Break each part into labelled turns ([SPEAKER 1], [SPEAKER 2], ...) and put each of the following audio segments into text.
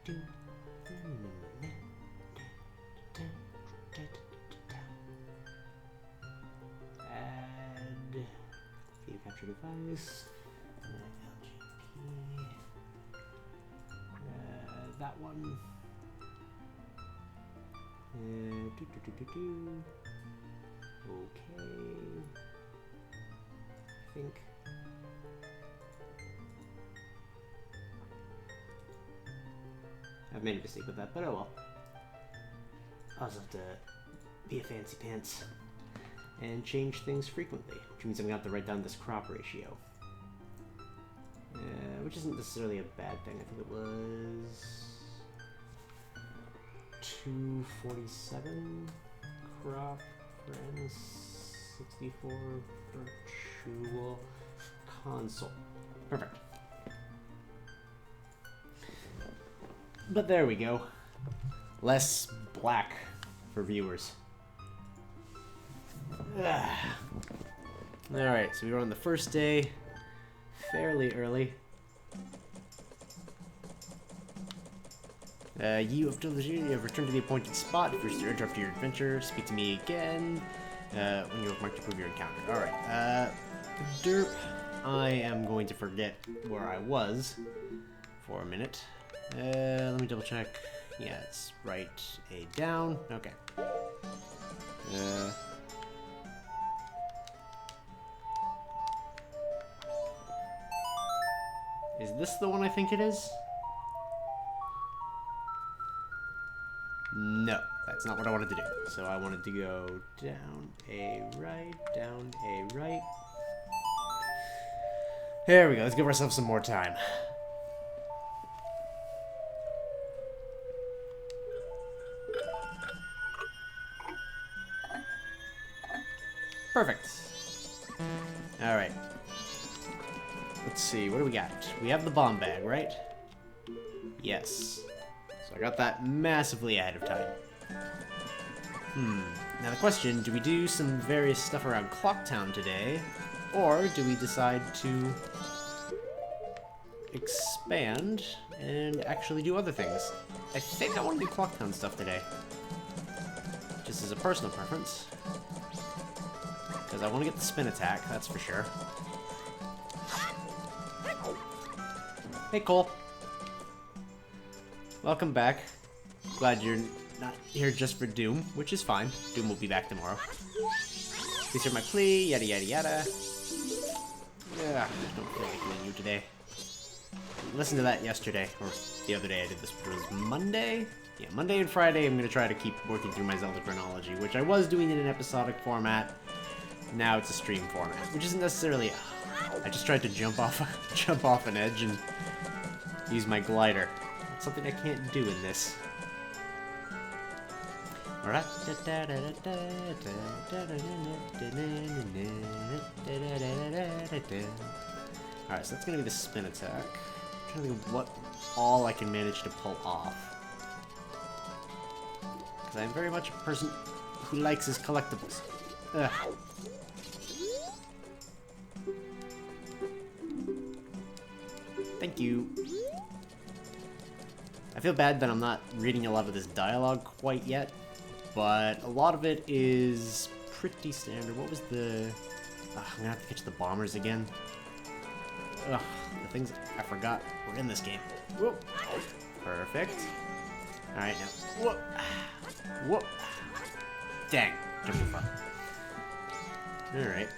[SPEAKER 1] Add view capture device. LGP. That one. Okay. I think. I've made a mistake with that, but oh well. I'll just have to be a fancy pants and change things frequently, which means I'm going to have to write down this crop ratio. Which isn't necessarily a bad thing. I think it was 247 crop for N64 virtual console. Perfect. But there we go. Less black for viewers. Alright, so we were on the first day fairly early. You have returned to the appointed spot. If you're interrupt your adventure, speak to me again when you have marked to prove your encounter. Alright, derp. I am going to forget where I was for a minute. Let me double check. Yeah, it's right A down. Okay. Is this the one I think it is? No, that's not what I wanted to do. So I wanted to go down A right, down A right. There we go. Let's give ourselves some more time. Perfect. Alright. Let's see, what do we got? We have the bomb bag, right? Yes. So I got that massively ahead of time. Now the question, do we do some various stuff around Clocktown today? Or do we decide to expand and actually do other things? I think I want to do Clocktown stuff today. Just as a personal preference. Because I want to get the spin attack, that's for sure. Hey, Cole. Welcome back. Glad you're not here just for Doom, which is fine. Doom will be back tomorrow. Please hear my plea, yada yada yada. Yeah, I don't feel like doing you today. Listen to that yesterday, or the other day I did this, which was Monday? Yeah, Monday and Friday I'm going to try to keep working through my Zelda Chronology, which I was doing in an episodic format. Now it's a stream format, which isn't necessarily... I just tried to jump off an edge and use my glider. It's something I can't do in this. Alright. Alright, so that's gonna be the spin attack. I'm trying to think of what all I can manage to pull off. Because I'm very much a person who likes his collectibles. Ugh. Thank you. I feel bad that I'm not reading a lot of this dialogue quite yet, but a lot of it is pretty standard. What was the... I'm gonna have to catch the bombers again. Ugh, the things I forgot were in this game. Whoop. Perfect. Alright, now. Whoop. Whoop. Dang. Jumped too far. Alright.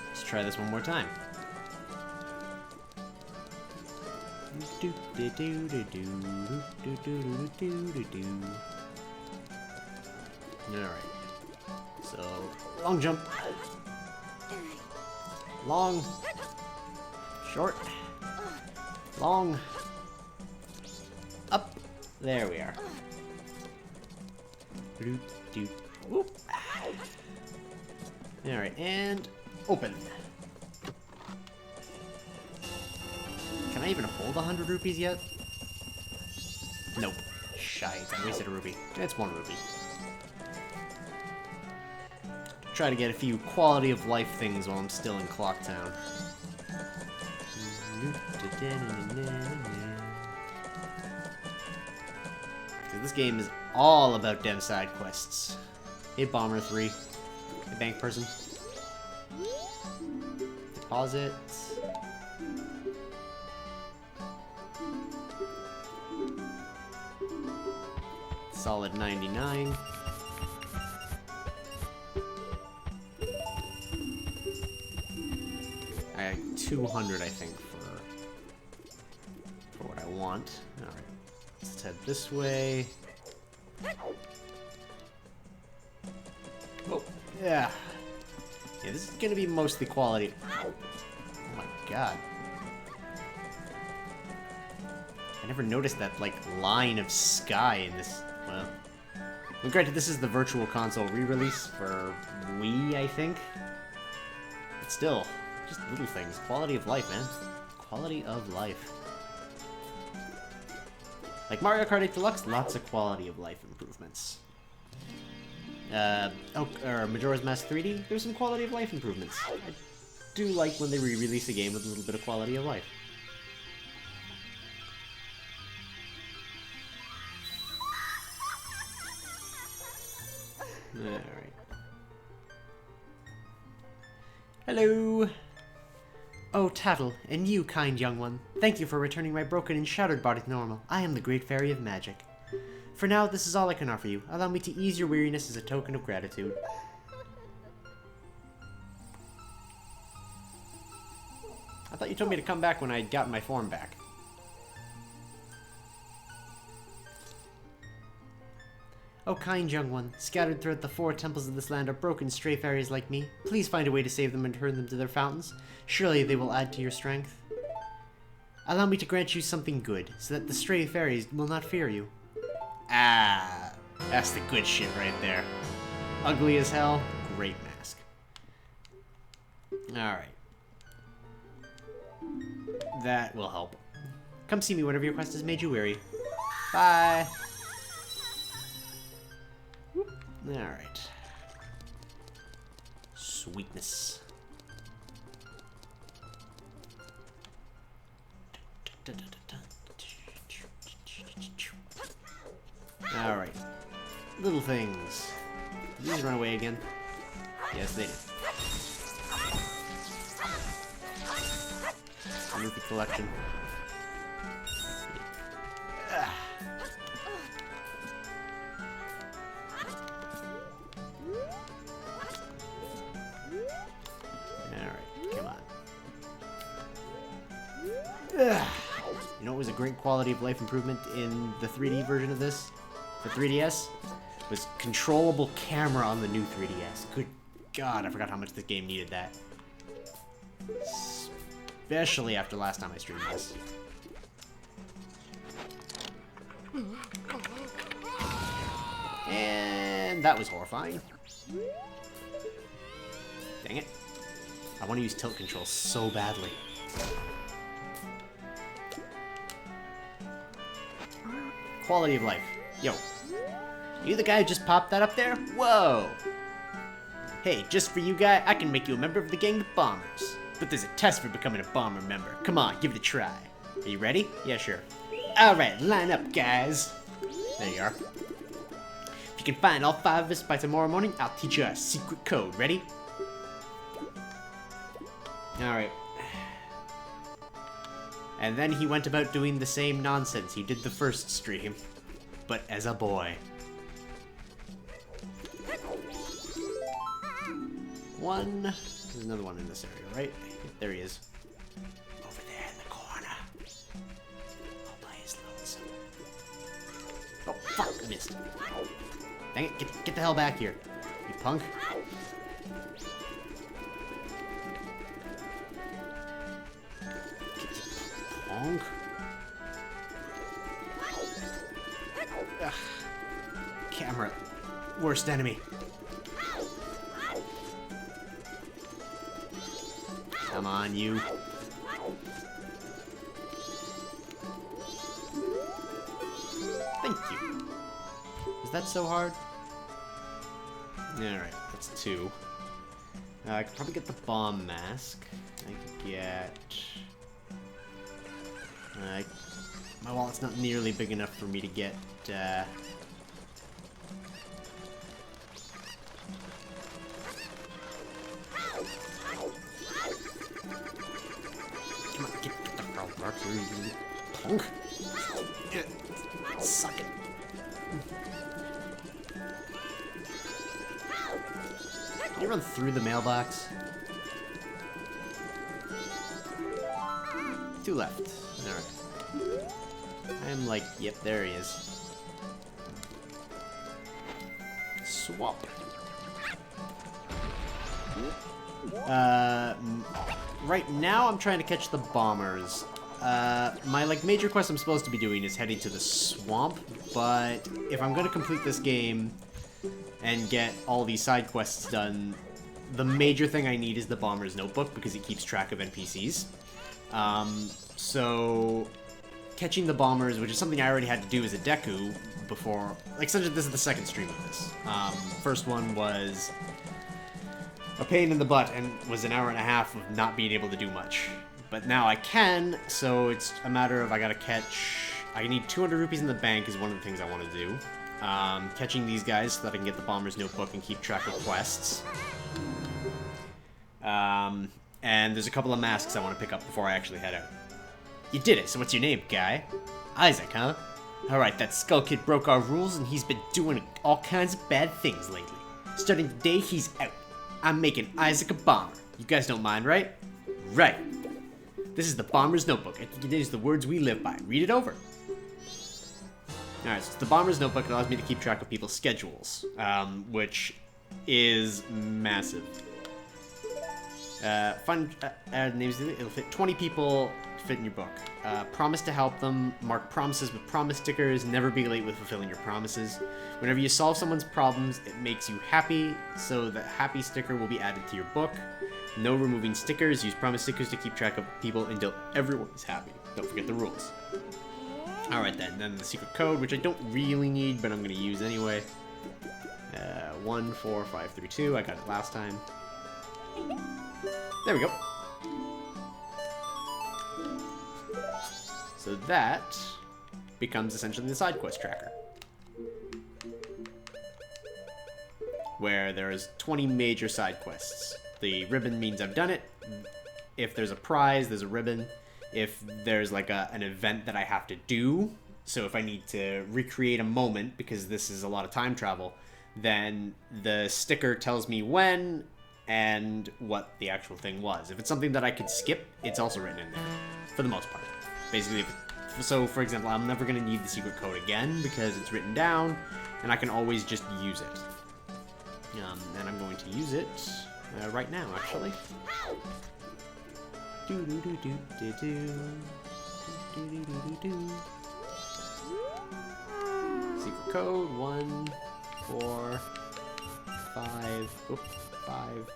[SPEAKER 1] Let's try this one more time. Alright. So, long jump. Long. Short. Long. Up. There we are. Whoop. Alright, and open. Can I even hold 100 rupees yet? Nope. Shite, I wasted a rupee. It's 1 rupee. Try to get a few quality of life things while I'm still in Clocktown. this game is all about dem side quests. Hey, Bomber 3. Hey, bank person. Deposit. Solid 99. I got 200, I think, for what I want. Alright. Let's head this way. Oh, yeah. Yeah, this is gonna be mostly quality. Oh my god. I never noticed that, like, line of sky in this. Well, granted, this is the Virtual Console re-release for Wii, I think. But still, just little things. Quality of life, man. Quality of life. Like Mario Kart 8 Deluxe, lots of quality of life improvements. Majora's Mask 3D, there's some quality of life improvements. I do like when they re-release a game with a little bit of quality of life. Alright. Hello! Oh, Tattle, and you, kind young one. Thank you for returning my broken and shattered body to normal. I am the Great Fairy of Magic. For now, this is all I can offer you. Allow me to ease your weariness as a token of gratitude. I thought you told me to come back when I'd gotten my form back. Oh, kind young one, scattered throughout the 4 temples of this land are broken stray fairies like me. Please find a way to save them and turn them to their fountains. Surely they will add to your strength. Allow me to grant you something good, so that the stray fairies will not fear you. Ah, that's the good shit right there. Ugly as hell, great mask. Alright. That will help. Come see me whenever your quest has made you weary. Bye! Alright. Sweetness. Alright. Little things. Did these run away again? Yes, they did. Loot the collection. You know what was a great quality of life improvement in the 3D version of this? For 3DS? Was controllable camera on the new 3DS. Good God, I forgot how much this game needed that. Especially after last time I streamed this. And that was horrifying. Dang it. I want to use tilt control so badly. Quality of life. Yo. You the guy who just popped that up there? Whoa! Hey, just for you guy, I can make you a member of the gang of bombers. But there's a test for becoming a bomber member. Come on, give it a try. Are you ready? Yeah, sure. Alright, line up, guys. There you are. If you can find all 5 of us by tomorrow morning, I'll teach you our secret code. Ready? Alright. And then he went about doing the same nonsense he did the first stream, but as a boy. One. There's another one in this area, right? There he is. Over there in the corner. All by his lonesome. Oh, fuck, I missed. Dang it, get the hell back here, you punk. Ugh. Camera. Worst enemy. Come on, you. Thank you. Is that so hard? Alright, that's 2. I could probably get the bomb mask. I could get... My wallet's not nearly big enough for me to get, Come on, get the hell back here, you punk. Suck it. Can you run through the mailbox? 2 left. Alright. I'm like, yep, there he is. Swap. Right now I'm trying to catch the bombers. My, like, major quest I'm supposed to be doing is heading to the swamp, but if I'm gonna complete this game and get all these side quests done, the major thing I need is the bomber's notebook, because it keeps track of NPCs. So catching the bombers, which is something I already had to do as a Deku before, like, essentially this is the second stream of this. First one was a pain in the butt and was an hour and a half of not being able to do much. But now I can, so it's a matter of I need 200 rupees in the bank is one of the things I want to do. Catching these guys so that I can get the bomber's notebook and keep track of quests. And there's a couple of masks I want to pick up before I actually head out. You did it, so what's your name, guy? Isaac, huh? Alright, that Skull Kid broke our rules and he's been doing all kinds of bad things lately. Starting today, he's out. I'm making Isaac a bomber. You guys don't mind, right? Right. This is the bomber's notebook. I think it is the words we live by. Read it over. Alright, so it's the bomber's notebook. It allows me to keep track of people's schedules, which is massive. Names, it'll fit 20 people, fit in your book. Promise to help them, mark promises with promise stickers, never be late with fulfilling your promises. Whenever you solve someone's problems, it makes you happy, so the happy sticker will be added to your book. No removing stickers, use promise stickers to keep track of people until everyone is happy. Don't forget the rules. Alright then the secret code, which I don't really need, but I'm going to use anyway. 14532, I got it last time. There we go. So that becomes essentially the side quest tracker, where there's 20 major side quests. The ribbon means I've done it. If there's a prize, there's a ribbon. If there's like an event that I have to do, so if I need to recreate a moment, because this is a lot of time travel, then the sticker tells me when and what the actual thing was. If it's something that I could skip, it's also written in there, for the most part. Basically, so for example, I'm never going to need the secret code again because it's written down, and I can always just use it. And I'm going to use it right now, actually. Secret code 1 4 5. Oops. 5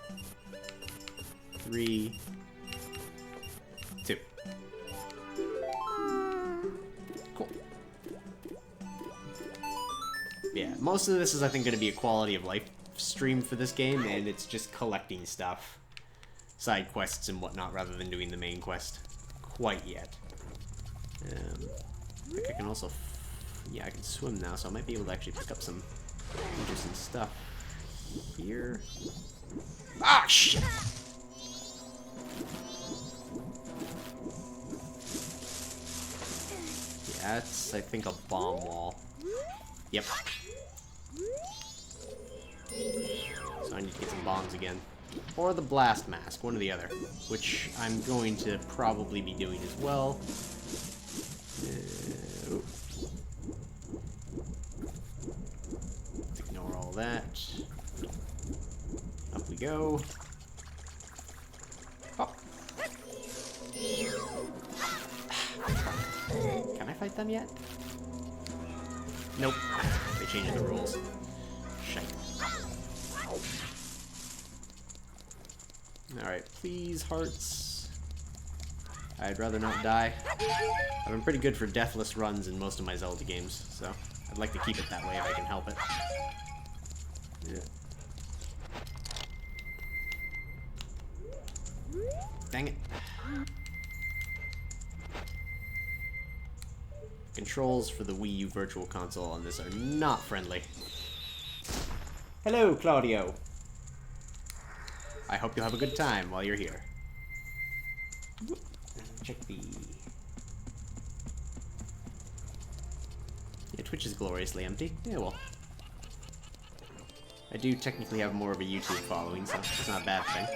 [SPEAKER 1] 3 2. Cool. Yeah, most of this is, I think, going to be a quality of life stream for this game, and it's just collecting stuff, side quests and whatnot, rather than doing the main quest quite yet. I think I can also, yeah, I can swim now, so I might be able to actually pick up some interesting stuff here. Ah, shit! Yeah, that's, I think, a bomb wall. Yep. So I need to get some bombs again. Or the blast mask, one or the other. Which I'm going to probably be doing as well. Let's ignore all that. Up we go. Oh. Can I fight them yet? Nope. They changed the rules. Shite. Alright, please, hearts. I'd rather not die. I've been pretty good for deathless runs in most of my Zelda games, so I'd like to keep it that way if I can help it. Yeah. Dang it. Controls for the Wii U Virtual Console on this are not friendly. Hello, Claudio. I hope you'll have a good time while you're here. Check the... Yeah, Twitch is gloriously empty. Yeah, well. I do technically have more of a YouTube following, so it's not a bad thing.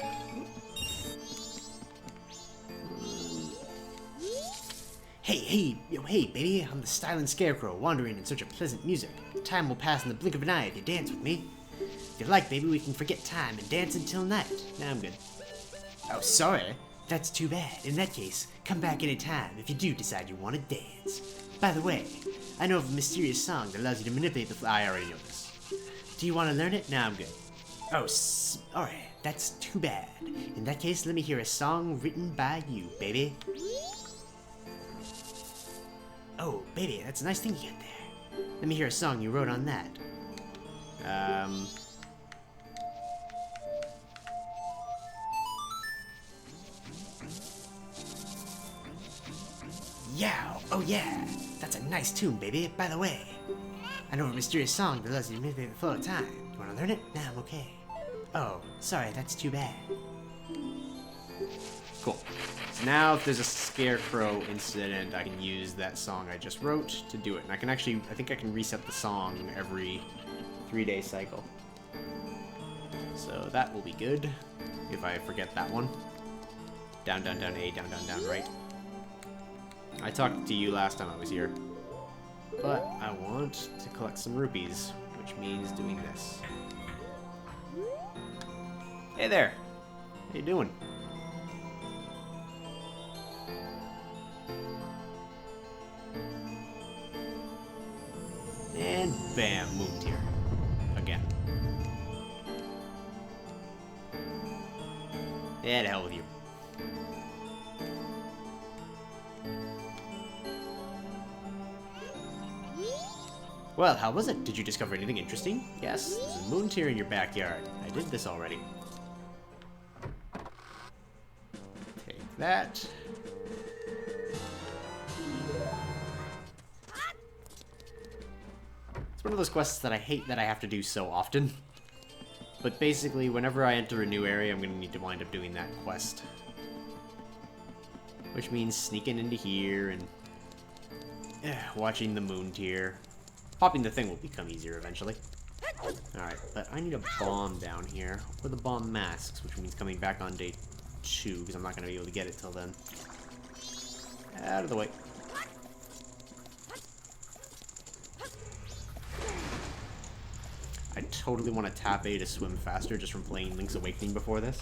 [SPEAKER 1] Hey, baby, I'm the styling scarecrow, wandering in search of pleasant music. Time will pass in the blink of an eye if you dance with me. If you like, baby, we can forget time and dance until night. Nah, I'm good. Oh, sorry. That's too bad. In that case, come back any time if you do decide you want to dance. By the way, I know of a mysterious song that allows you to manipulate the I already know this. Do you want to learn it? Nah, I'm good. Oh, alright. That's too bad. In that case, let me hear a song written by you, baby. Oh, baby, that's a nice thing you got there. Let me hear a song you wrote on that. Yeah, oh yeah, that's a nice tune, baby. By the way, I know a mysterious song that allows you to manipulate the flow of time. You wanna learn it? Nah, I'm okay. Oh, sorry, that's too bad. Cool. So now if there's a scarecrow incident, I can use that song I just wrote to do it. And I can actually, I think I can reset the song every 3-day cycle. So that will be good if I forget that one. Down, down, down, A, down, down, down, right. I talked to you last time I was here, but I want to collect some rupees, which means doing this. Hey there! How you doing? And bam, moved here. Again. Yeah, to hell with you. Well, how was it? Did you discover anything interesting? Yes, there's a moon tier in your backyard. I did this already. Take that. It's one of those quests that I hate that I have to do so often. But basically, whenever I enter a new area, I'm going to need to wind up doing that quest. Which means sneaking into here and watching the moon tier. Popping the thing will become easier eventually. Alright, but I need a bomb down here. Or the bomb masks, which means coming back on day 2, because I'm not going to be able to get it till then. Out of the way. I totally want to tap A to swim faster just from playing Link's Awakening before this.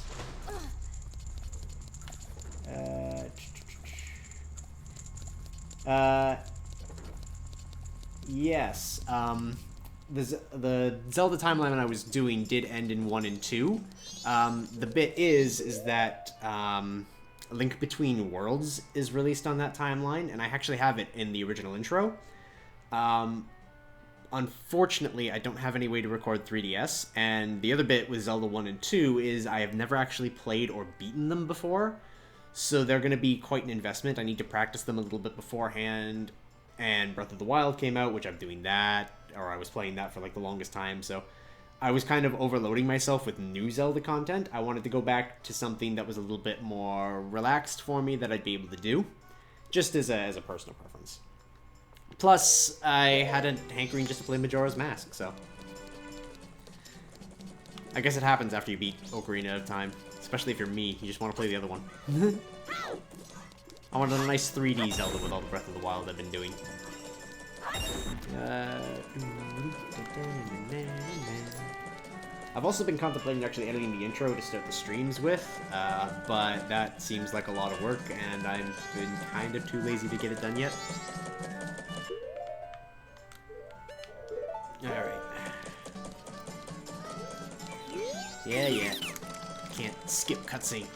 [SPEAKER 1] Yes, the Zelda timeline I was doing did end in 1 and 2. The bit is that Link Between Worlds is released on that timeline, and I actually have it in the original intro. Unfortunately, I don't have any way to record 3DS, and the other bit with Zelda 1 and 2 is I have never actually played or beaten them before, so they're going to be quite an investment. I need to practice them a little bit beforehand, and Breath of the Wild came out, which I'm doing that, or I was playing that for like the longest time, so I was kind of overloading myself with new Zelda content. I wanted to go back to something that was a little bit more relaxed for me that I'd be able to do, just as a personal preference. Plus, I had a hankering just to play Majora's Mask, so I guess it happens after you beat Ocarina of Time, especially if you're me, you just want to play the other one. I wanted a nice 3D Zelda with all the Breath of the Wild I've been doing. I've also been contemplating actually editing the intro to start the streams with, but that seems like a lot of work, and I've been kind of too lazy to get it done yet. Alright. Yeah. Can't skip cutscene.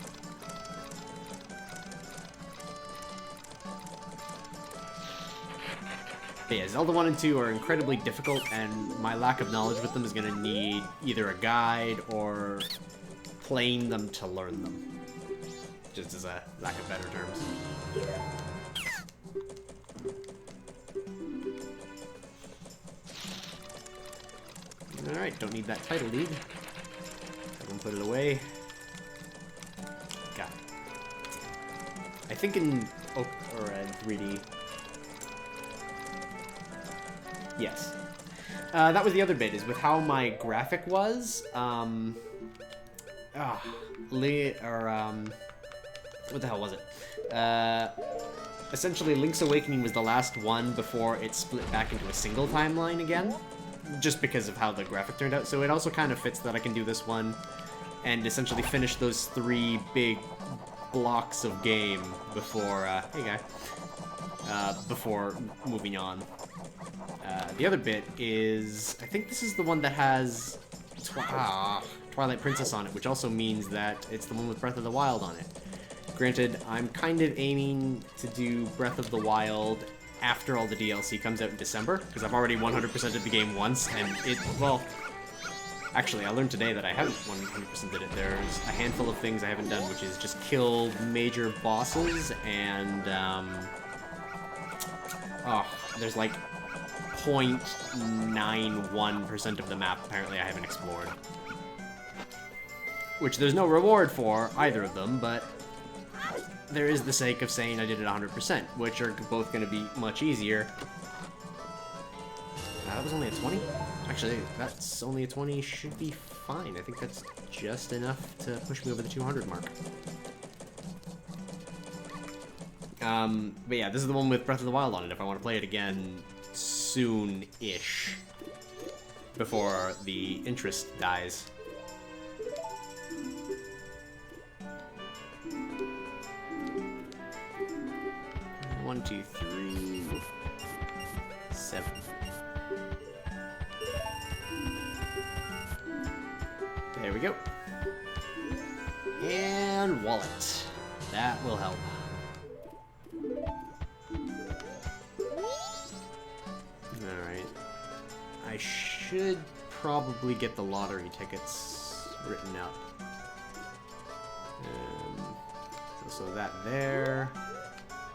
[SPEAKER 1] But yeah, Zelda 1 and 2 are incredibly difficult, and my lack of knowledge with them is going to need either a guide or playing them to learn them. Just as a lack of better terms. Alright, don't need that title lead. I can put it away. Got it. I think in 3D. Yes. That was the other bit, is with how my graphic was. What the hell was it? Essentially, Link's Awakening was the last one before it split back into a single timeline again. Just because of how the graphic turned out. So it also kind of fits that I can do this one and essentially finish those 3 big blocks of game before, hey guy, before moving on. The other bit is, I think this is the one that has Twilight Princess on it, which also means that it's the one with Breath of the Wild on it. Granted, I'm kind of aiming to do Breath of the Wild after all the DLC comes out in December, because I've already 100%ed the game once, and well, actually, I learned today that I haven't 100%ed it. There's a handful of things I haven't done, which is just kill major bosses, and, there's like 0.91% of the map apparently I haven't explored. Which there's no reward for either of them, but there is the sake of saying I did it 100%, which are both going to be much easier. That was only a 20? Actually, that's only a 20, should be fine. I think that's just enough to push me over the 200 mark. But yeah, this is the one with Breath of the Wild on it if I want to play it again soon-ish. Before the interest dies. 1, 2, 3, 7. There we go. And wallet. That will help. Alright. I should probably get the lottery tickets written out. So that there.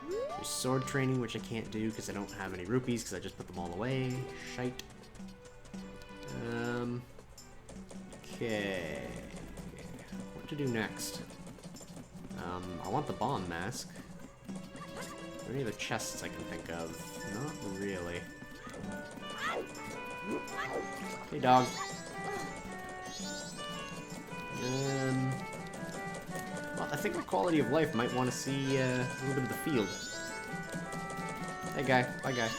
[SPEAKER 1] There's sword training, which I can't do because I don't have any rupees because I just put them all away. Shite. Okay. What to do next? I want the bomb mask. Are there any other chests I can think of? Not really. Hey, dog. Well, I think the quality of life might want to see a little bit of the field. Hey, guy. Bye, guy.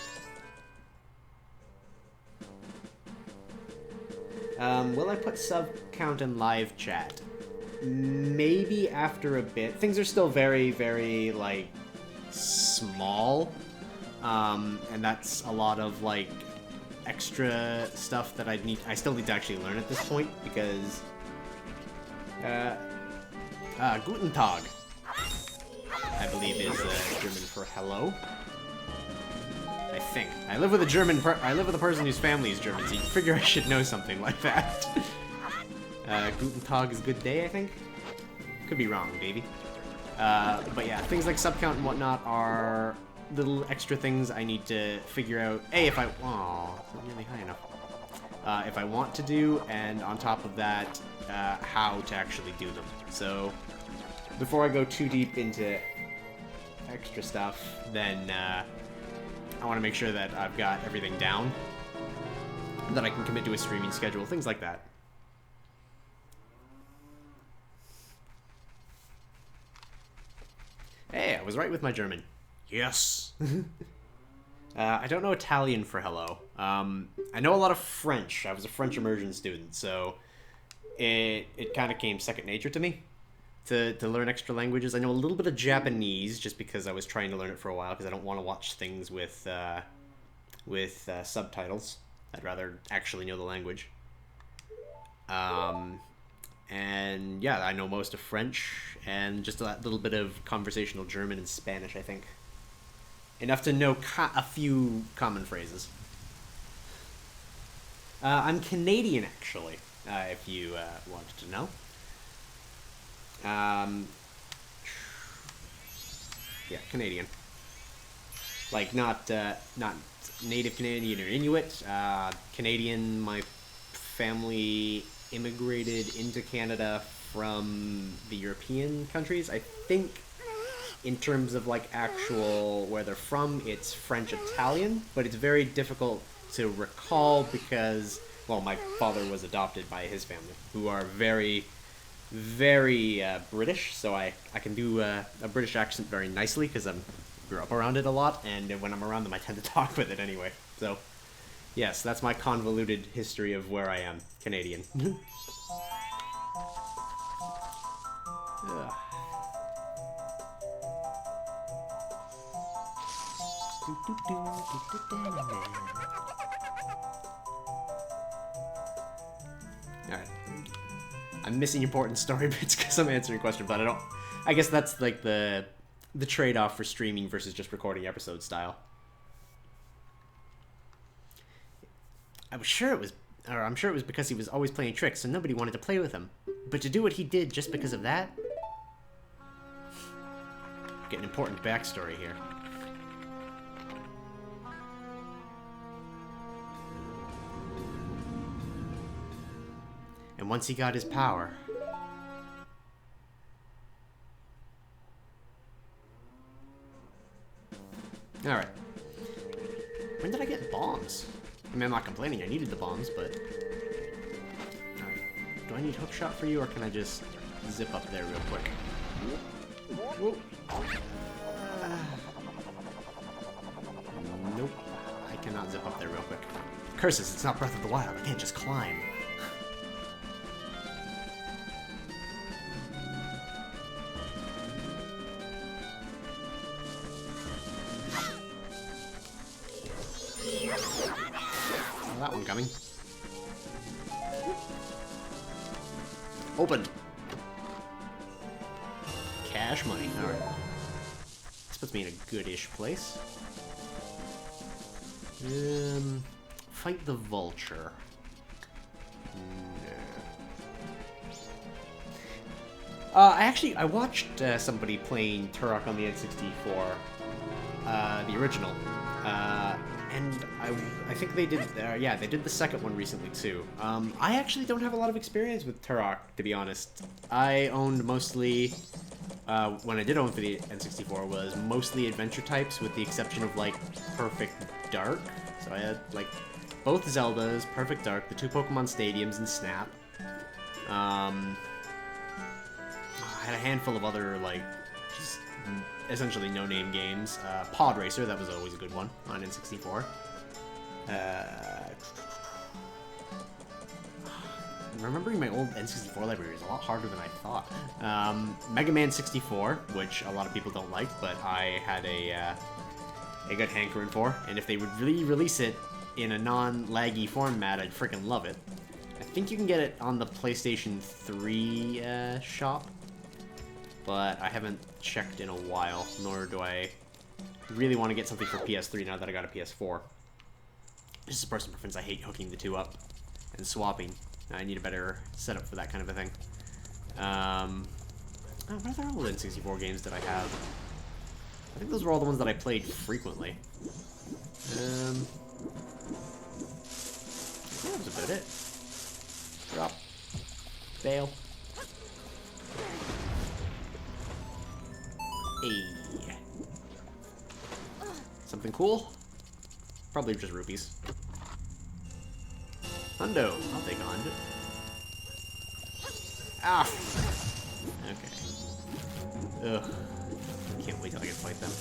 [SPEAKER 1] Will I put sub count in live chat? Maybe after a bit. Things are still very, very, like, small. And that's a lot of, like, extra stuff that I still need to actually learn at this point, because, Guten Tag, I believe is, German for hello. I think. I live with a person whose family is German, so you figure I should know something like that. Guten Tag is good day, I think? Could be wrong, baby. But yeah, things like sub count and whatnot are little extra things I need to figure out. A, if I... Aw, it's not nearly high enough. If I want to do, and on top of that, how to actually do them. So, before I go too deep into extra stuff, then I want to make sure that I've got everything down, that I can commit to a streaming schedule, things like that. Hey, I was right with my German. Yes! I don't know Italian for hello. I know a lot of French. I was a French immersion student, so it kind of came second nature to me to learn extra languages. I know a little bit of Japanese just because I was trying to learn it for a while because I don't want to watch things with subtitles. I'd rather actually know the language. And yeah, I know most of French and just a little bit of conversational German and Spanish, I think. Enough to know a few common phrases. I'm Canadian, actually, if you wanted to know. Yeah, Canadian. Like, not native Canadian or Inuit. Canadian, my family immigrated into Canada from the European countries. I think in terms of like actual where they're from, it's French Italian, but it's very difficult to recall because, well, my father was adopted by his family, who are very, very British, so I can do a British accent very nicely because I grew up around it a lot, and when I'm around them I tend to talk with it anyway. So yes, that's my convoluted history of where I am, Canadian. Ugh. Alright. I'm missing important story bits because I'm answering questions, but I guess that's like the trade-off for streaming versus just recording episode style. I'm sure it was because he was always playing tricks, so nobody wanted to play with him. But to do what he did just because of that? Get an important backstory here. And once he got his power... Alright. When did I get bombs? I mean, I'm not complaining, I needed the bombs, but... Alright. Do I need hookshot for you, or can I just zip up there real quick? Whoa. Nope. I cannot zip up there real quick. Curses, it's not Breath of the Wild, I can't just climb. That one coming. Open. Cash money. Alright. This puts me in a good-ish place. Fight the vulture. No. I watched somebody playing Turok on the N64, the original. And I think they did, yeah, they did the second one recently too. I actually don't have a lot of experience with Turok, to be honest. I owned mostly, when I did own for the N64, was mostly adventure types, with the exception of, like, Perfect Dark. So I had, like, both Zeldas, Perfect Dark, the two Pokemon Stadiums, and Snap. I had a handful of other, like, just essentially no-name games. Pod Racer, that was always a good one on N64. Remembering my old N64 library is a lot harder than I thought. Mega Man 64, which a lot of people don't like, but I had a good hankering for, and if they would really release it in a non-laggy format, I'd freaking love it. I think you can get it on the PlayStation 3 shop, but I haven't checked in a while, nor do I really want to get something for PS3 now that I got a PS4. Just a personal preference, I hate hooking the two up and swapping. I need a better setup for that kind of a thing. What other old N64 games did I have? I think those were all the ones that I played frequently. Yeah, that was about it. Drop. Bail. Hey. Something cool? Probably just rupees. Hundo. I'll take a hundo. Ah! Okay. Ugh. Can't wait till I can fight them.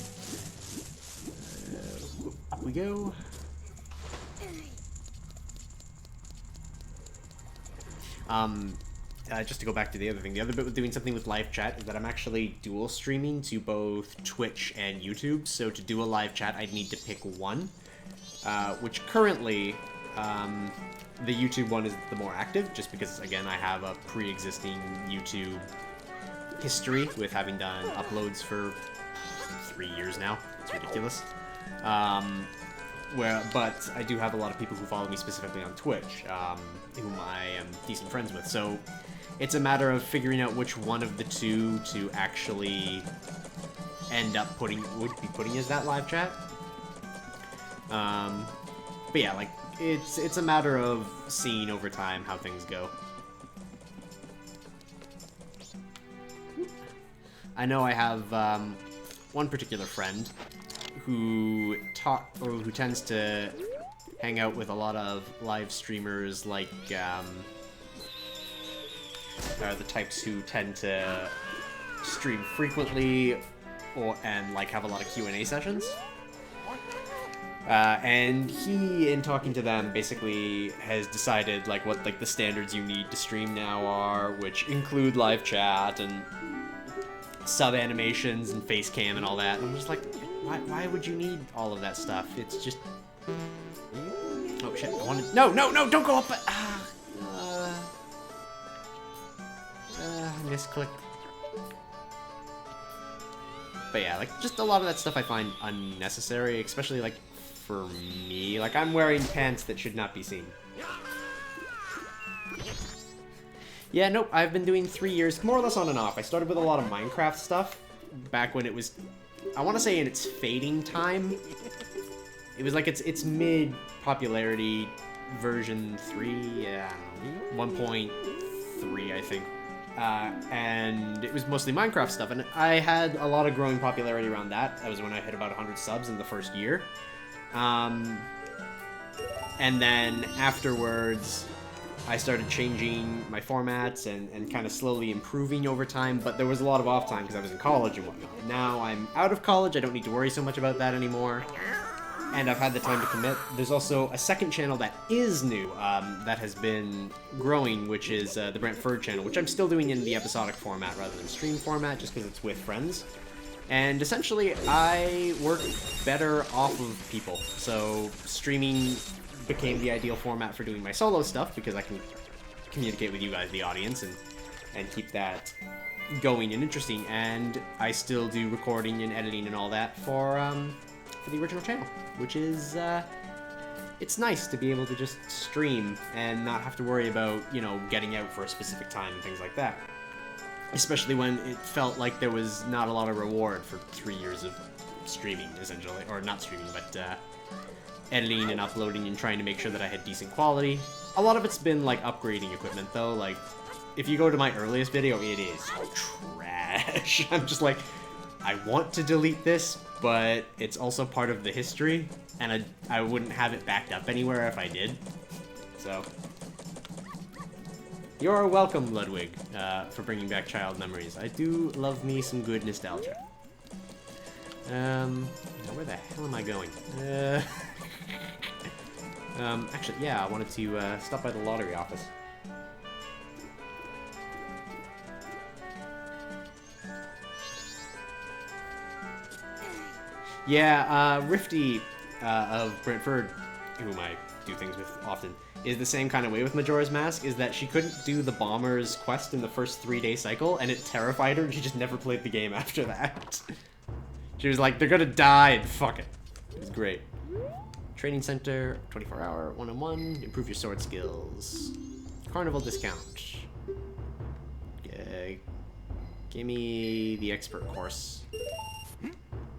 [SPEAKER 1] Up we go. Just to go back to the other thing, the other bit with doing something with live chat is that I'm actually dual streaming to both Twitch and YouTube, so to do a live chat I'd need to pick one, which currently, the YouTube one is the more active, just because, again, I have a pre-existing YouTube history with having done uploads for 3 years now. It's ridiculous. But I do have a lot of people who follow me specifically on Twitch, whom I am decent friends with, so it's a matter of figuring out which one of the two to actually end up putting as that live chat. But yeah, like, it's a matter of seeing over time how things go. I know I have one particular friend who tends to hang out with a lot of live streamers, like are the types who tend to stream frequently and like have a lot of Q&A sessions. And he, in talking to them, basically has decided like what like the standards you need to stream now are, which include live chat and sub animations and face cam and all that. And I'm just like, why would you need all of that stuff? It's just... Oh shit, I wanted... No, don't go up! Misclick. But yeah, like, just a lot of that stuff I find unnecessary, especially, like, for me. Like, I'm wearing pants that should not be seen. Yeah, nope, I've been doing 3 years, more or less on and off. I started with a lot of Minecraft stuff, back when it was, I want to say in its fading time. It was like its mid-popularity version 3, yeah, 1.3, I think. And it was mostly Minecraft stuff, and I had a lot of growing popularity around that. That was when I hit about 100 subs in the first year. And then afterwards, I started changing my formats and kind of slowly improving over time, but there was a lot of off time because I was in college and whatnot. Now I'm out of college, I don't need to worry so much about that anymore, and I've had the time to commit. There's also a second channel that is new, that has been growing, which is the Brentford channel, which I'm still doing in the episodic format rather than stream format, just because it's with friends. And essentially, I work better off of people, so streaming became the ideal format for doing my solo stuff, because I can communicate with you guys, the audience, and keep that going and interesting. And I still do recording and editing and all that for the original channel, which is it's nice to be able to just stream and not have to worry about, you know, getting out for a specific time and things like that. Especially when it felt like there was not a lot of reward for 3 years of streaming, essentially, or not streaming, but editing and uploading and trying to make sure that I had decent quality. A lot of it's been like upgrading equipment though. Like, if you go to my earliest video, it is trash. I'm just like, I want to delete this, but it's also part of the history, and I wouldn't have it backed up anywhere if I did. So, you're welcome, Ludwig, for bringing back child memories. I do love me some good nostalgia. Now where the hell am I going? Actually, yeah, I wanted to stop by the lottery office. Yeah, Rifty of Brentford, whom I do things with often, is the same kind of way with Majora's Mask, is that she couldn't do the Bomber's quest in the first 3-day cycle, and it terrified her, and she just never played the game after that. She was like, they're gonna die, and fuck it. It was great. Training Center, 24-hour, one-on-one, improve your sword skills. Carnival discount. Give me the expert course.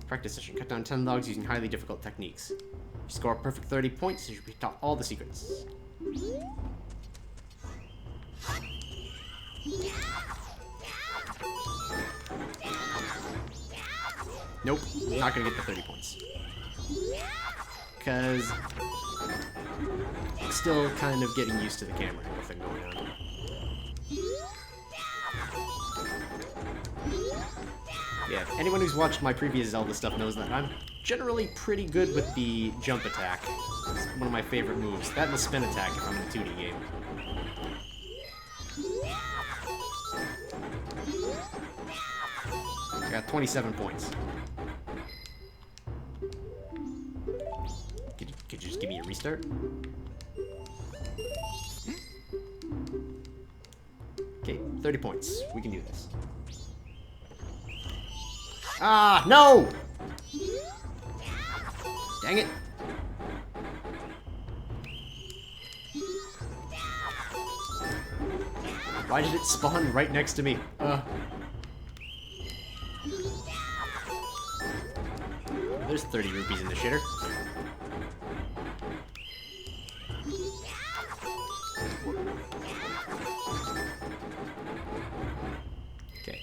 [SPEAKER 1] Practice session, cut down 10 logs using highly difficult techniques. You score a perfect 30 points, you should be taught all the secrets. Nope, not gonna get the 30 points. Because still kind of getting used to the camera angle thing going on. Yeah, anyone who's watched my previous Zelda stuff knows that I'm generally pretty good with the jump attack. It's one of my favorite moves. That and the spin attack if I'm in a 2D game. I got 27 points. Could you just give me a restart? Okay, 30 points. We can do this. Ah, no! Dang it. Why did it spawn right next to me? There's 30 rupees in the shitter. Okay.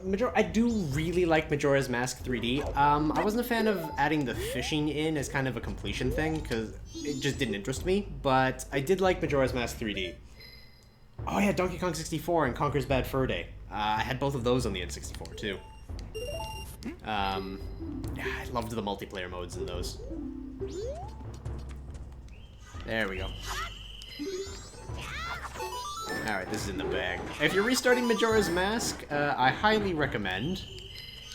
[SPEAKER 1] Majora, I do really like Majora's Mask 3D. I wasn't a fan of adding the fishing in as kind of a completion thing, because it just didn't interest me, but I did like Majora's Mask 3D. Oh yeah, Donkey Kong 64 and Conker's Bad Fur Day. I had both of those on the N64 too. Yeah, I loved the multiplayer modes in those. There we go. Alright, this is in the bag. If you're restarting Majora's Mask, I highly recommend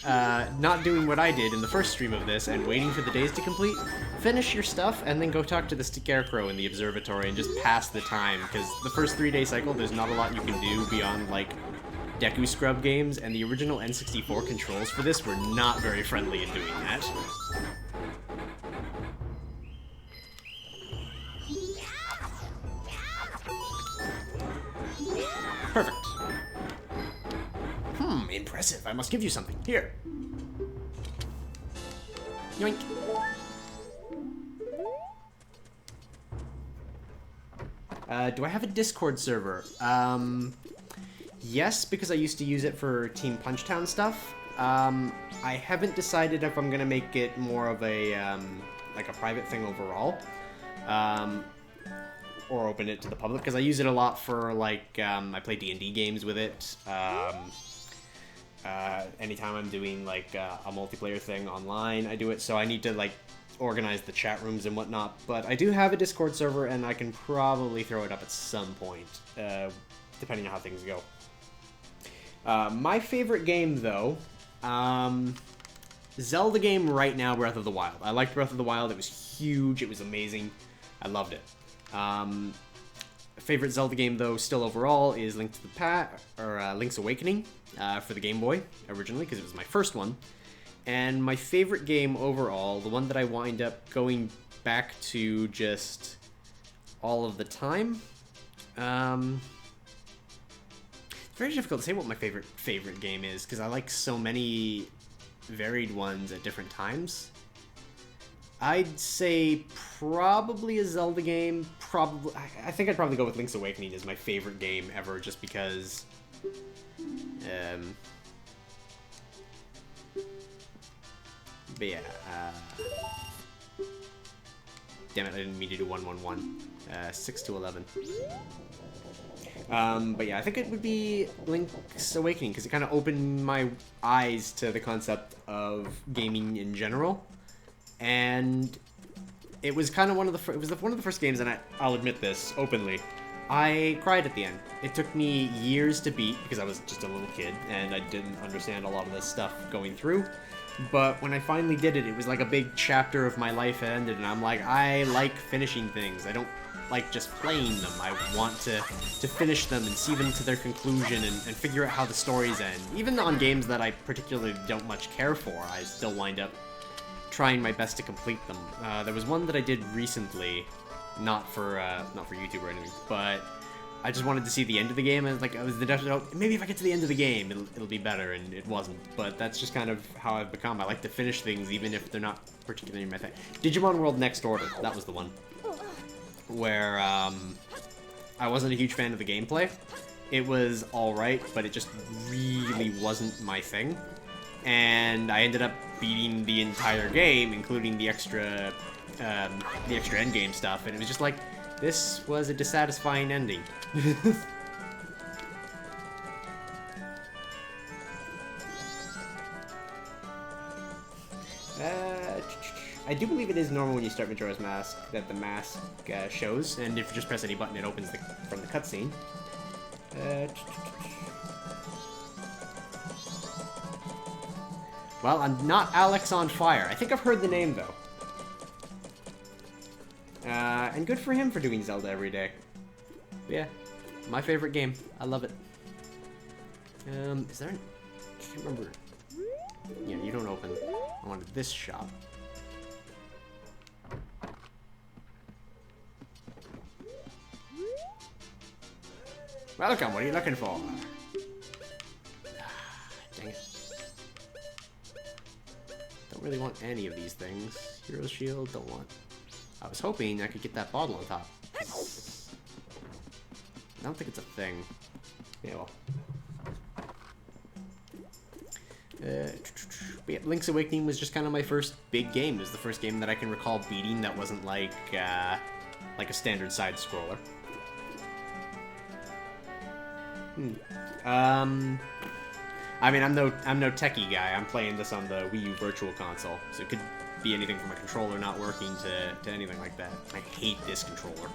[SPEAKER 1] not doing what I did in the first stream of this and waiting for the days to complete. Finish your stuff and then go talk to the Scarecrow in the observatory and just pass the time, because the first 3-day cycle, there's not a lot you can do beyond, like, Deku Scrub games, and the original N64 controls for this were not very friendly in doing that. Perfect. Impressive. I must give you something. Here. Yoink. Do I have a Discord server? Yes, because I used to use it for Team Punchtown stuff. I haven't decided if I'm gonna make it more of a, like a private thing overall. Or open it to the public, because I use it a lot for, like, I play D&D games with it. Anytime I'm doing, like, a multiplayer thing online, I do it, so I need to, like, organize the chat rooms and whatnot. But I do have a Discord server, and I can probably throw it up at some point, depending on how things go. My favorite game, though, Zelda game right now, Breath of the Wild. I liked Breath of the Wild. It was huge. It was amazing. I loved it. Favorite Zelda game, though, still overall, is Link's Awakening for the Game Boy, originally, because it was my first one. And my favorite game overall, the one that I wind up going back to just all of the time, it's very difficult to say what my favorite game is, because I like so many varied ones at different times. I'd say probably a Zelda game. I think I'd probably go with Link's Awakening as my favorite game ever, just because. But yeah. Damn it! I didn't mean to do 1-1-1. 6-11. But yeah, I think it would be Link's Awakening, because it kind of opened my eyes to the concept of gaming in general. And it was kind of one of the first games, and I'll admit this openly, I cried at the end. It took me years to beat because I was just a little kid and I didn't understand a lot of this stuff going through. But when I finally did it, it was like a big chapter of my life had ended, and I'm like, I like finishing things. I don't like just playing them. I want to finish them and see them to their conclusion and figure out how the stories end. Even on games that I particularly don't much care for, I still wind up trying my best to complete them. There was one that I did recently, not for YouTube or anything, but I just wanted to see the end of the game, and I was maybe if I get to the end of the game, it'll be better, and it wasn't. But that's just kind of how I've become. I like to finish things even if they're not particularly my thing. Digimon World Next Order, that was the one where I wasn't a huge fan of the gameplay. It was alright, but it just really wasn't my thing. And I ended up beating the entire game, including the extra endgame stuff, and it was just like, this was a dissatisfying ending. I do believe it is normal when you start Majora's Mask that the mask shows, and if you just press any button, it opens from the cutscene. Well, I'm not Alex on Fire. I think I've heard the name, though. And good for him for doing Zelda every day. But yeah, my favorite game. I love it. Is there I can't remember. Yeah, you don't open. I wanted this shop. Welcome, what are you looking for? Dang it. Don't really want any of these things. Hero Shield, don't want. I was hoping I could get that bottle on top. I don't think it's a thing. Yeah, well. But yeah, Link's Awakening was just kind of my first big game. It was the first game that I can recall beating that wasn't like a standard side scroller. I mean, I'm no techie guy. I'm playing this on the Wii U Virtual Console, so it could be anything from a controller not working to anything like that. I hate this controller.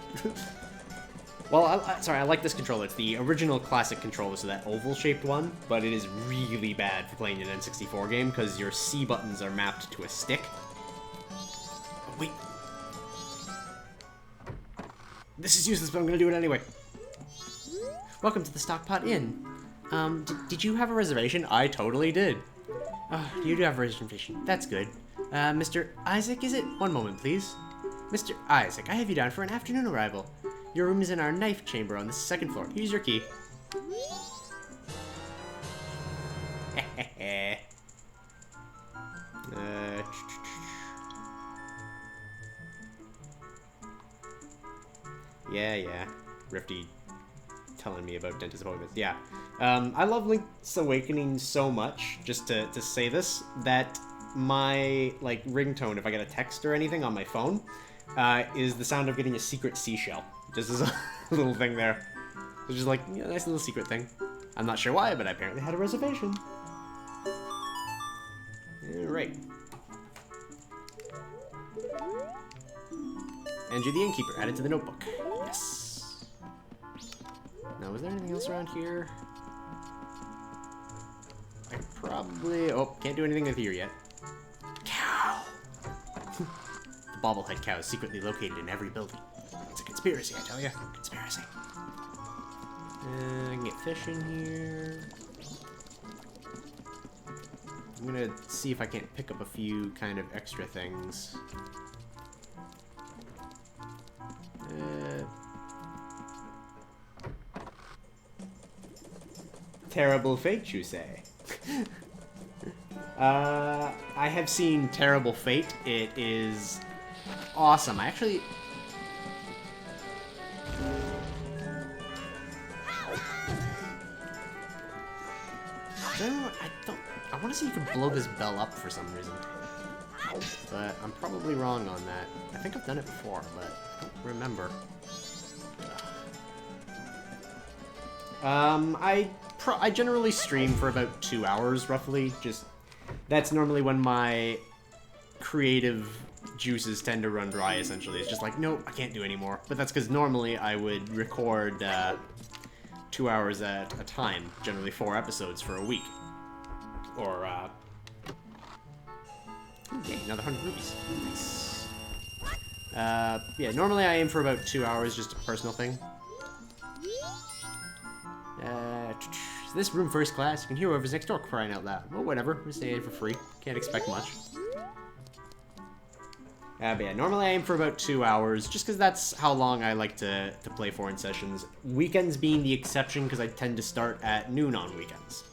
[SPEAKER 1] Well, sorry, I like this controller. It's the original classic controller, so that oval-shaped one, but it is really bad for playing an N64 game because your C buttons are mapped to a stick. Oh, wait. This is useless, but I'm gonna do it anyway. Welcome to the Stockpot Inn. Did you have a reservation? I totally did. Oh, you do have a reservation. That's good. Mr. Isaac, is it? One moment, please. Mr. Isaac, I have you down for an afternoon arrival. Your room is in our knife chamber on the second floor. Here's your key. Yeah. Rifty telling me about dentist appointments. Yeah. I love Link's Awakening so much, just to say this, that my, like, ringtone, if I get a text or anything on my phone, is the sound of getting a secret seashell. Just as a little thing there. It's just like, yeah, nice little secret thing. I'm not sure why, but I apparently had a reservation. Alright. Andrew the Innkeeper, added to the notebook. Yes. Now, was there anything else around here? I probably... Oh, can't do anything with here yet. Cow! The bobblehead cow is secretly located in every building. It's a conspiracy, I tell you. Conspiracy. I can get fish in here. I'm gonna see if I can't pick up a few kind of extra things. Terrible Fate, you say? I have seen Terrible Fate. It is awesome. I actually... I want to see if you can blow this bell up for some reason. But I'm probably wrong on that. I think I've done it before, but I don't remember. I generally stream for about 2 hours, roughly. Just that's normally when my creative juices tend to run dry, essentially. It's just like, nope, I can't do anymore. But that's because normally I would record 2 hours at a time, generally 4 episodes for a week. Or, okay, another 100 rupees. Nice. Yeah, normally I aim for about 2 hours, just a personal thing. Is this room first class? You can hear whoever's next door crying out loud. Well, whatever. We're staying for free. Can't expect much. But yeah, normally I aim for about 2 hours, just because that's how long I like to play for in sessions. Weekends being the exception, because I tend to start at noon on weekends.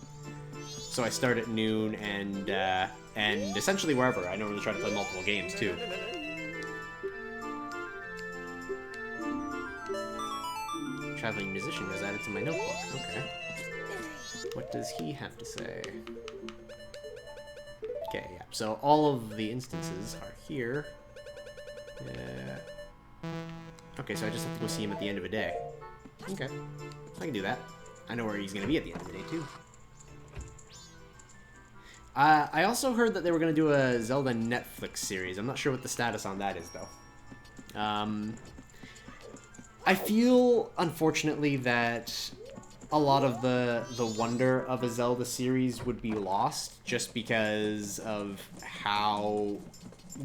[SPEAKER 1] So I start at noon, and essentially wherever. I normally try to play multiple games, too. Traveling musician was added to my notebook. Okay. What does he have to say? Okay, yeah. So all of the instances are here. Okay, so I just have to go see him at the end of a day. Okay. I can do that. I know where he's going to be at the end of the day, too. I also heard that they were going to do a Zelda Netflix series. I'm not sure what the status on that is, though. I feel, unfortunately, that a lot of the wonder of a Zelda series would be lost just because of how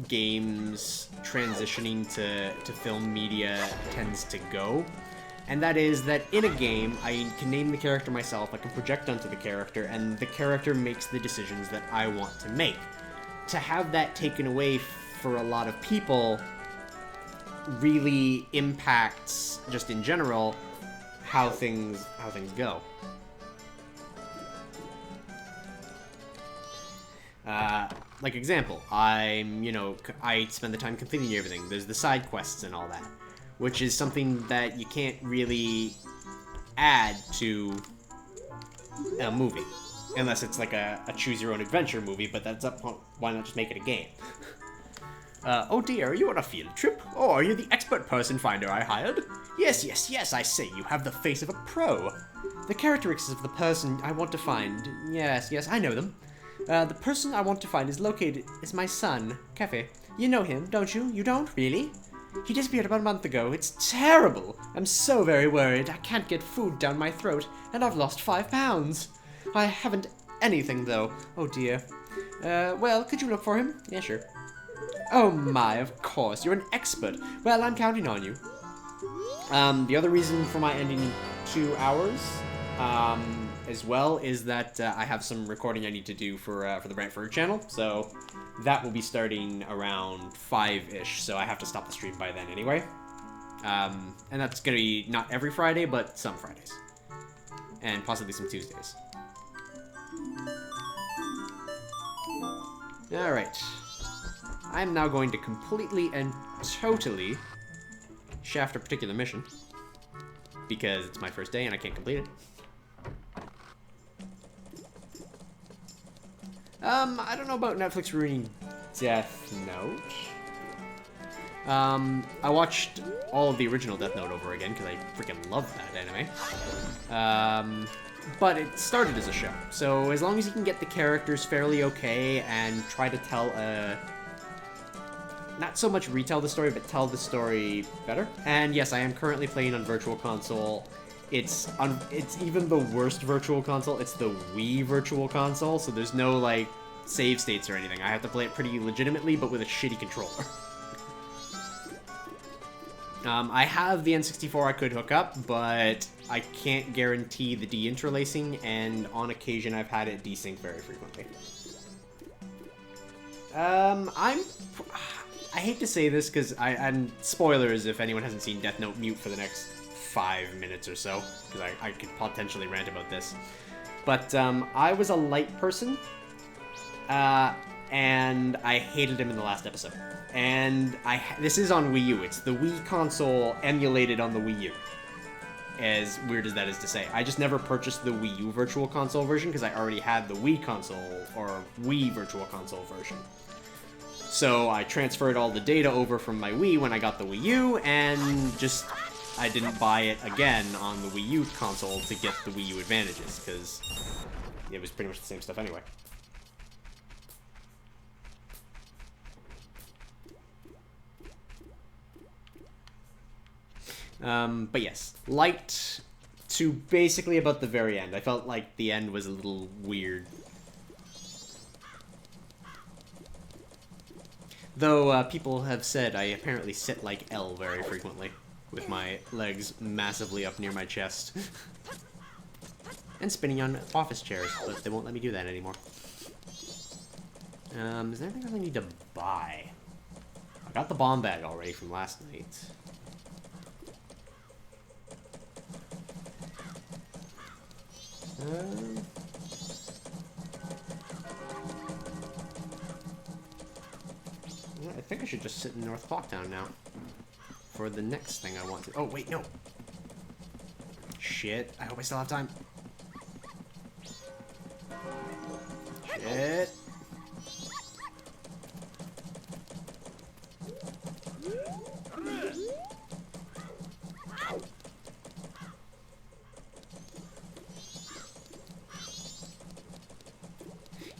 [SPEAKER 1] games transitioning to film media tends to go. And that is that in a game, I can name the character myself, I can project onto the character, and the character makes the decisions that I want to make. To have that taken away for a lot of people really impacts, just in general, how things go. like, example, I spend the time completing everything. There's the side quests and all that, which is something that you can't really add to a movie. Unless it's like a choose-your-own-adventure movie, but that's up. Why not just make it a game? Oh dear, are you on a field trip? Oh, are you the expert person finder I hired? Yes, yes, yes, I say, you have the face of a pro. The characteristics of the person I want to find. Yes, yes, I know them. The person I want to find is my son, Cafe. You know him, don't you? You don't? Really? He disappeared about a month ago. It's terrible. I'm so very worried. I can't get food down my throat, and I've lost 5 pounds. I haven't anything, though. Oh, dear. Well, could you look for him? Yeah, sure. Oh my, of course. You're an expert. Well, I'm counting on you. The other reason for my ending in 2 hours, as well, is that I have some recording I need to do for the Brantford channel, so that will be starting around 5-ish, so I have to stop the stream by then anyway. And that's gonna be not every Friday, but some Fridays. And possibly some Tuesdays. Alright. I'm now going to completely and totally shaft a particular mission. Because it's my first day and I can't complete it. I don't know about Netflix ruining Death Note. I watched all of the original Death Note over again because I freaking love that anime. But it started as a show, so as long as you can get the characters fairly okay and try to tell not so much retell the story, but tell the story better. And yes, I am currently playing on Virtual Console. It's even the worst Virtual Console. It's the Wii Virtual Console, so there's no, like, save states or anything. I have to play it pretty legitimately, but with a shitty controller. I have the N64 I could hook up, but I can't guarantee the deinterlacing, and on occasion I've had it desync very frequently. I hate to say this, because and spoilers if anyone hasn't seen Death Note, mute for the next 5 minutes or so, because I could potentially rant about this. But I was a light person, and I hated him in the last episode. And this is on Wii U. It's the Wii console emulated on the Wii U. As weird as that is to say. I just never purchased the Wii U Virtual Console version because I already had the Wii console, or Wii Virtual Console version. So I transferred all the data over from my Wii when I got the Wii U, and just I didn't buy it again on the Wii U console to get the Wii U advantages, because it was pretty much the same stuff anyway. But yes, light to basically about the very end. I felt like the end was a little weird. Though, people have said I apparently sit like L very frequently, with my legs massively up near my chest. And spinning on office chairs, but they won't let me do that anymore. Is there anything else I need to buy? I got the bomb bag already from last night. Yeah, I think I should just sit in North Clocktown now. For the next thing I want to... Oh, wait, no. Shit. I hope I still have time. Shit.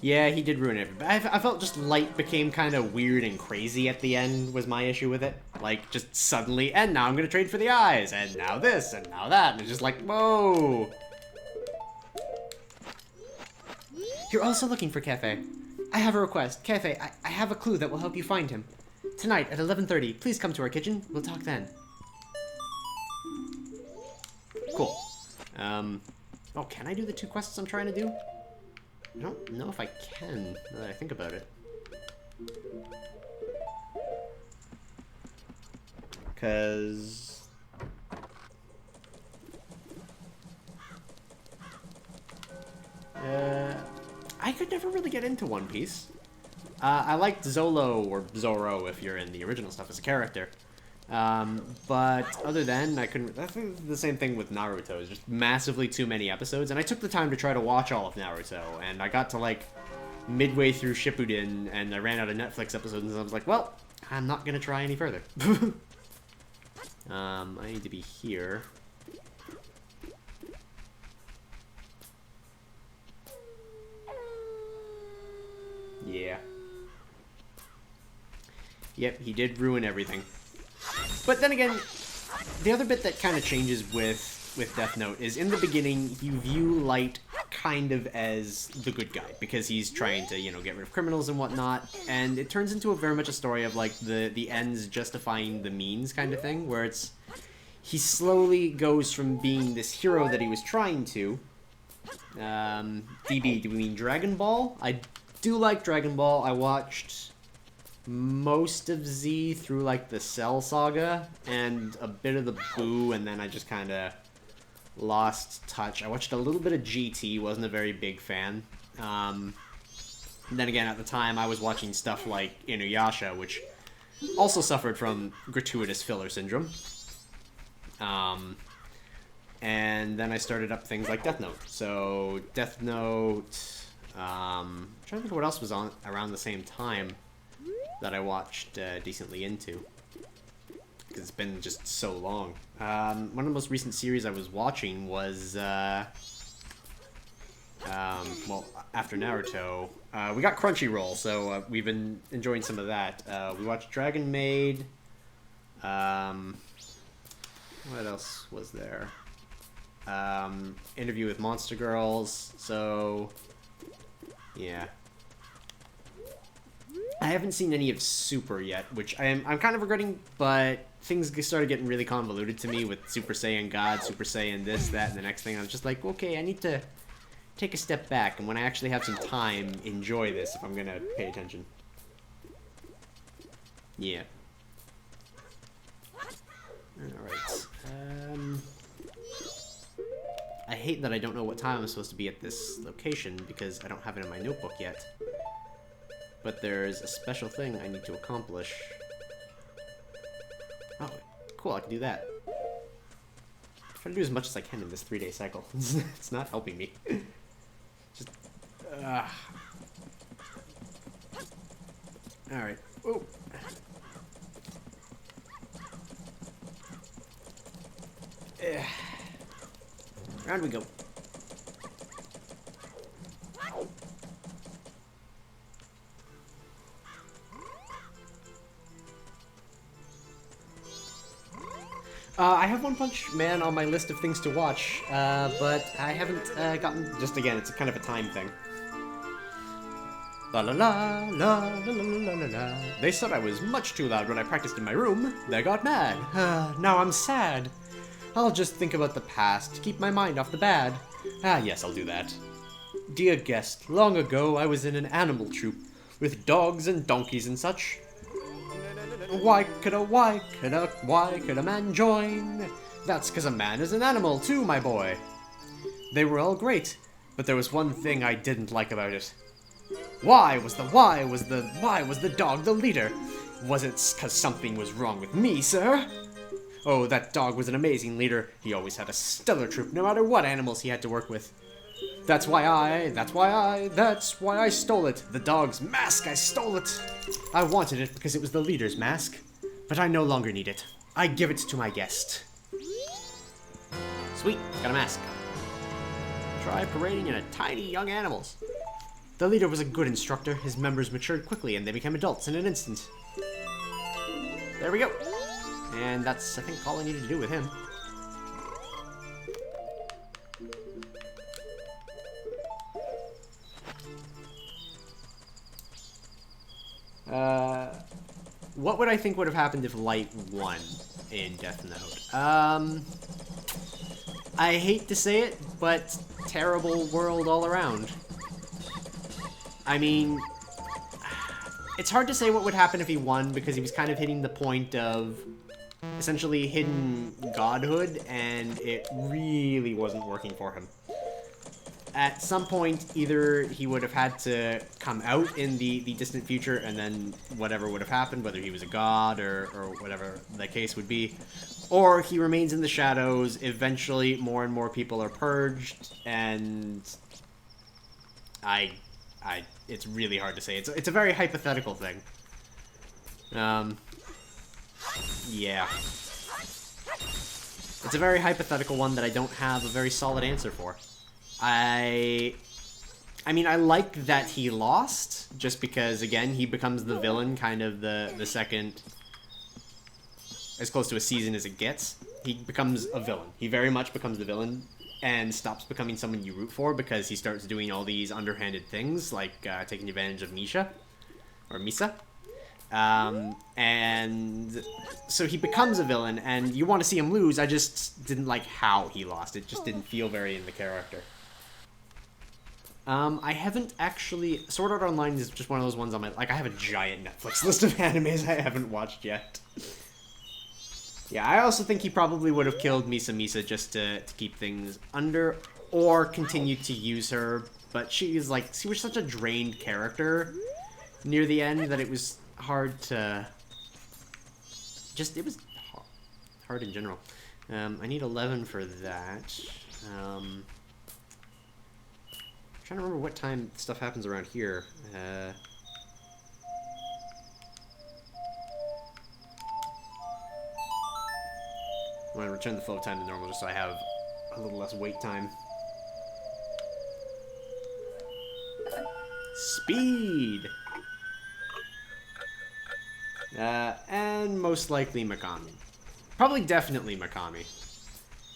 [SPEAKER 1] Yeah, he did ruin it. But I felt just light became kind of weird and crazy at the end was my issue with it. Like, just suddenly, and now I'm gonna trade for the eyes, and now this, and now that, and it's just like, whoa! You're also looking for Cafe. I have a request. Cafe, I have a clue that will help you find him. Tonight at 11:30, please come to our kitchen. We'll talk then. Cool. Oh, can I do the 2 quests I'm trying to do? I don't know if I can, now that I think about it. Because... I could never really get into One Piece. I liked Zolo, or Zoro if you're in the original stuff, as a character. But other than, I couldn't... I think the same thing with Naruto. It's just massively too many episodes, and I took the time to try to watch all of Naruto, and I got to, like, midway through Shippuden, and I ran out of Netflix episodes, and I was like, well, I'm not gonna try any further. I need to be here. Yeah. Yep, he did ruin everything. But then again, the other bit that kind of changes with Death Note is in the beginning, you view Light kind of as the good guy, because he's trying to, you know, get rid of criminals and whatnot, and it turns into very much a story of, like, the ends justifying the means kind of thing, where it's... He slowly goes from being this hero that he was trying to... DB, do we mean Dragon Ball? I do like Dragon Ball. I watched most of Z through, like, the Cell Saga, and a bit of the Boo, and then I just kind of lost touch. I watched a little bit of GT, wasn't a very big fan. And then again, at the time, I was watching stuff like Inuyasha, which also suffered from gratuitous filler syndrome. And then I started up things like Death Note. So, Death Note... I'm trying to think of what else was on around the same time that I watched decently into. Because it's been just so long. One of the most recent series I was watching was... well, after Naruto, we got Crunchyroll, so we've been enjoying some of that. We watched Dragon Maid. What else was there? Interview with Monster Girls, so... Yeah. I haven't seen any of Super yet, which I'm kind of regretting, but things started getting really convoluted to me with Super Saiyan God, Super Saiyan this, that, and the next thing. I was just like, okay, I need to take a step back, and when I actually have some time, enjoy this if I'm gonna pay attention. Yeah. Alright. I hate that I don't know what time I'm supposed to be at this location, because I don't have it in my notebook yet. But there's a special thing I need to accomplish. Oh, cool, I can do that. Try to do as much as I can in this 3-day cycle. It's not helping me. Just... Alright. Oh. Round we go. I have One Punch Man on my list of things to watch, but I haven't gotten... Just again, it's kind of a time thing. La la la, la la la la la la. They said I was much too loud when I practiced in my room. They got mad. Now I'm sad. I'll just think about the past, keep my mind off the bad. Ah, yes, I'll do that. Dear guest, long ago I was in an animal troop, with dogs and donkeys and such. Why could a man join? That's 'cause a man is an animal too, my boy. They were all great, but there was one thing I didn't like about it. Why was the dog the leader? Was it 'cause something was wrong with me, sir? Oh, that dog was an amazing leader. He always had a stellar troop, no matter what animals he had to work with. That's why I stole it. The dog's mask, I stole it. I wanted it because it was the leader's mask. But I no longer need it. I give it to my guest. Sweet, got a mask. Try parading in a tiny young animals. The leader was a good instructor. His members matured quickly and they became adults in an instant. There we go. And that's, I think, all I needed to do with him. What would I think would have happened if Light won in Death Note? I hate to say it, but terrible world all around. I mean, it's hard to say what would happen if he won, because he was kind of hitting the point of essentially hidden godhood, and it really wasn't working for him. at some point, either he would have had to come out in the distant future, and then whatever would have happened, whether he was a god or whatever the case would be, or he remains in the shadows. Eventually, more and more people are purged, and it's really hard to say. It's a very hypothetical thing. Yeah. It's a very hypothetical one that I don't have a very solid answer for. I mean, I like that he lost, just because, again, he becomes the villain, kind of the second, as close to a season as it gets. He becomes a villain. He very much becomes the villain, and stops becoming someone you root for, because he starts doing all these underhanded things, like taking advantage of Misha, or Misa. And so he becomes a villain, and you want to see him lose. I just didn't like how he lost. It just didn't feel very in the character. I haven't actually... Sword Art Online is just one of those ones on my... Like, I have a giant Netflix list of animes I haven't watched yet. Yeah, I also think he probably would have killed Misa just to keep things under, or continue to use her, but she was such a drained character near the end that it was hard to... it was hard in general. I need 11 for that. I'm trying to remember what time stuff happens around here. I'm going to return the flow time to normal just so I have a little less wait time. Speed! And most likely Mikami. Probably definitely Mikami.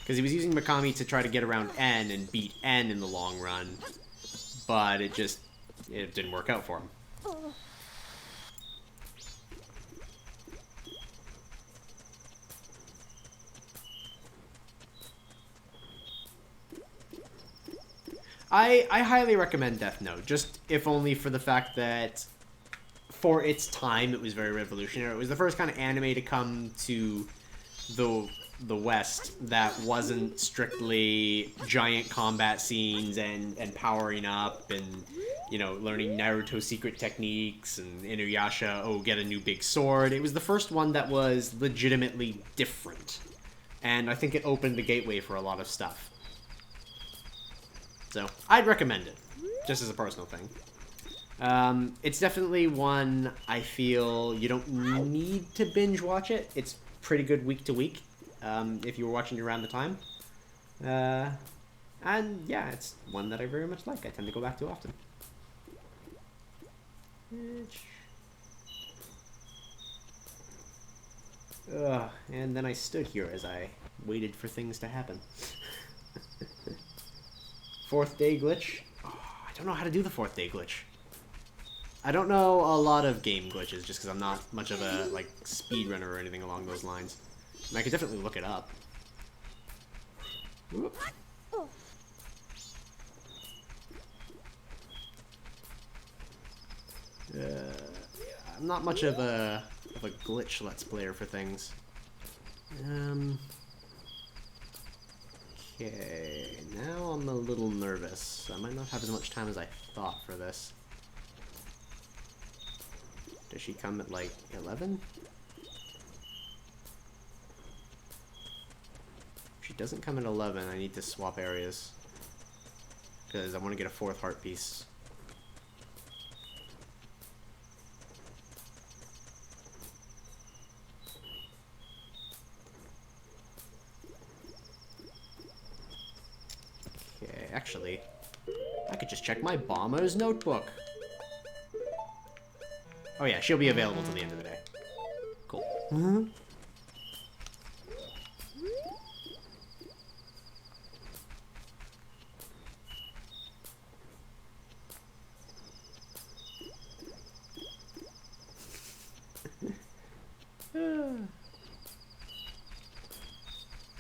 [SPEAKER 1] Because he was using Mikami to try to get around N and beat N in the long run. But it didn't work out for him. I highly recommend Death Note, just if only for the fact that for its time it was very revolutionary. It was the first kind of anime to come to the West that wasn't strictly giant combat scenes and powering up and, you know, learning Naruto secret techniques and Inuyasha, get a new big sword. It was the first one that was legitimately different. And I think it opened the gateway for a lot of stuff. So, I'd recommend it, just as a personal thing. It's definitely one I feel you don't need to binge watch it. It's pretty good week to week, if you were watching it around the time. And yeah, it's one that I very much like. I tend to go back to often. And then I stood here as I waited for things to happen. Fourth day glitch? Oh, I don't know how to do the fourth day glitch. I don't know a lot of game glitches, just because I'm not much of a, like, speedrunner or anything along those lines. I mean, I could definitely look it up. Whoop. I'm not much of a glitch let's player for things. Okay, now I'm a little nervous. I might not have as much time as I thought for this. Does she come at like 11? If she doesn't come at 11, I need to swap areas. Because I want to get a fourth heart piece. Okay, actually, I could just check my bomber's notebook. Oh yeah, she'll be available till the end of the day. Cool. Mm-hmm.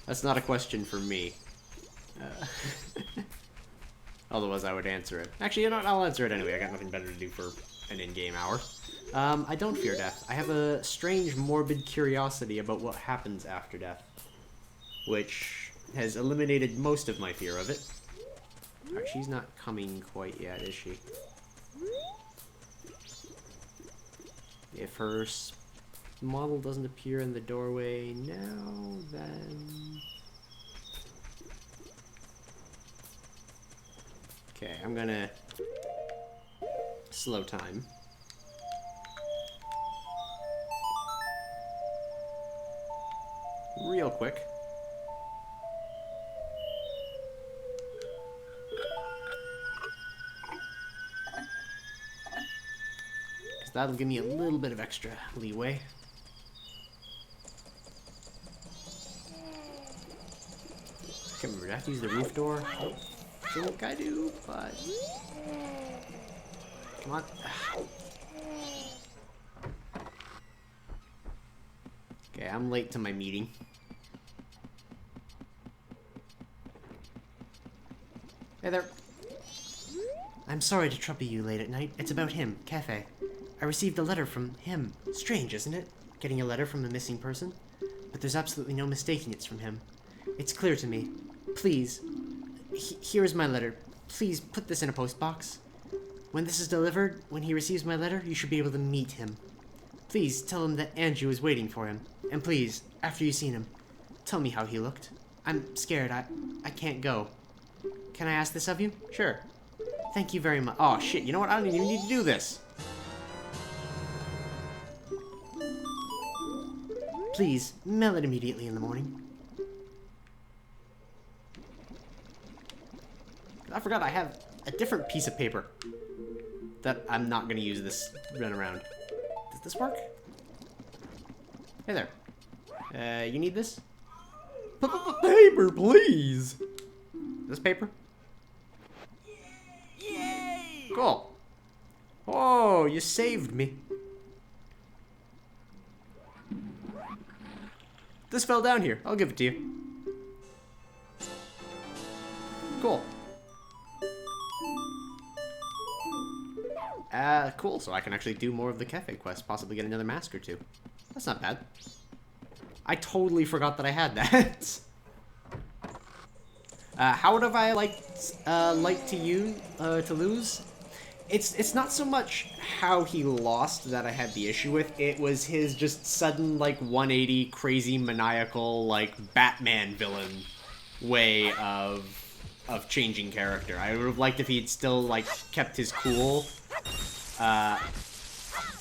[SPEAKER 1] That's not a question for me. Otherwise I would answer it. Actually, you know what? I'll answer it anyway. I got nothing better to do for an in-game hour. I don't fear death. I have a strange, morbid curiosity about what happens after death, which has eliminated most of my fear of it. Alright, she's not coming quite yet, is she? If her model doesn't appear in the doorway now, then... Okay, I'm gonna slow time. Real quick. Because that'll give me a little bit of extra leeway. I can't remember, do I have to use the roof door? I think I do, but... Come on. Okay, I'm late to my meeting. Hey there. I'm sorry to trouble you late at night. It's about him, Cafe. I received a letter from him. Strange, isn't it? Getting a letter from a missing person? But there's absolutely no mistaking it's from him. It's clear to me. Please, here is my letter. Please put this in a post box. When this is delivered, when he receives my letter, you should be able to meet him. Please tell him that Andrew is waiting for him. And please, after you've seen him, tell me how he looked. I'm scared. I can't go. Can I ask this of you? Sure. Thank you very much. Oh, shit. You know what? I don't even need to do this. Please, mail it immediately in the morning. I forgot I have a different piece of paper that I'm not going to use this run around. Does this work? Hey there. You need this? Paper, please. This paper? Yay! Cool. Oh, you saved me. This fell down here. I'll give it to you. Cool. Cool. So I can actually do more of the cafe quest, possibly get another mask or two. That's not bad. I totally forgot that I had that. How would have I liked to lose? It's not so much how he lost that I had the issue with. It was his just sudden, like, 180 crazy maniacal, like, Batman villain way of changing character. I would have liked if he had still, like, kept his cool.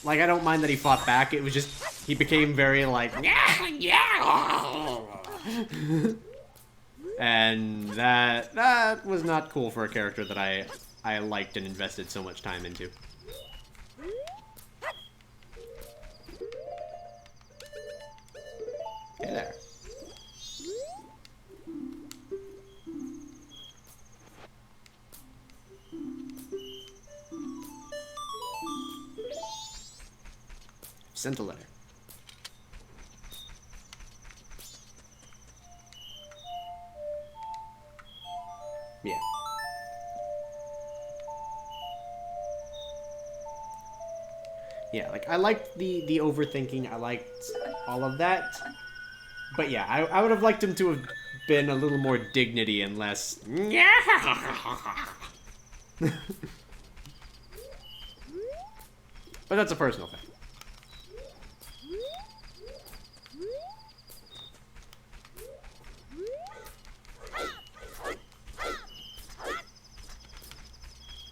[SPEAKER 1] Like, I don't mind that he fought back. It was just, he became very, like, yeah. And that was not cool for a character that I liked and invested so much time into. Hey there. Sent a letter. Yeah. Yeah, like, I liked the overthinking, I liked all of that. But yeah, I would have liked him to have been a little more dignity and less... But that's a personal thing.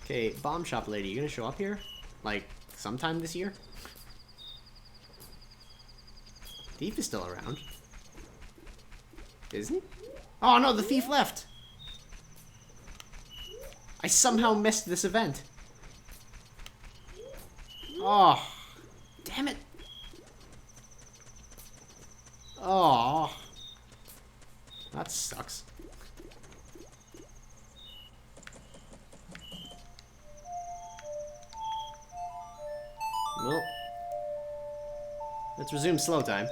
[SPEAKER 1] Okay, bomb shop lady, you gonna show up here? Like, sometime this year? Thief is still around. Isn't he? Oh no, the thief left! I somehow missed this event. Oh, damn it. Oh, that sucks. Well, let's resume slow time.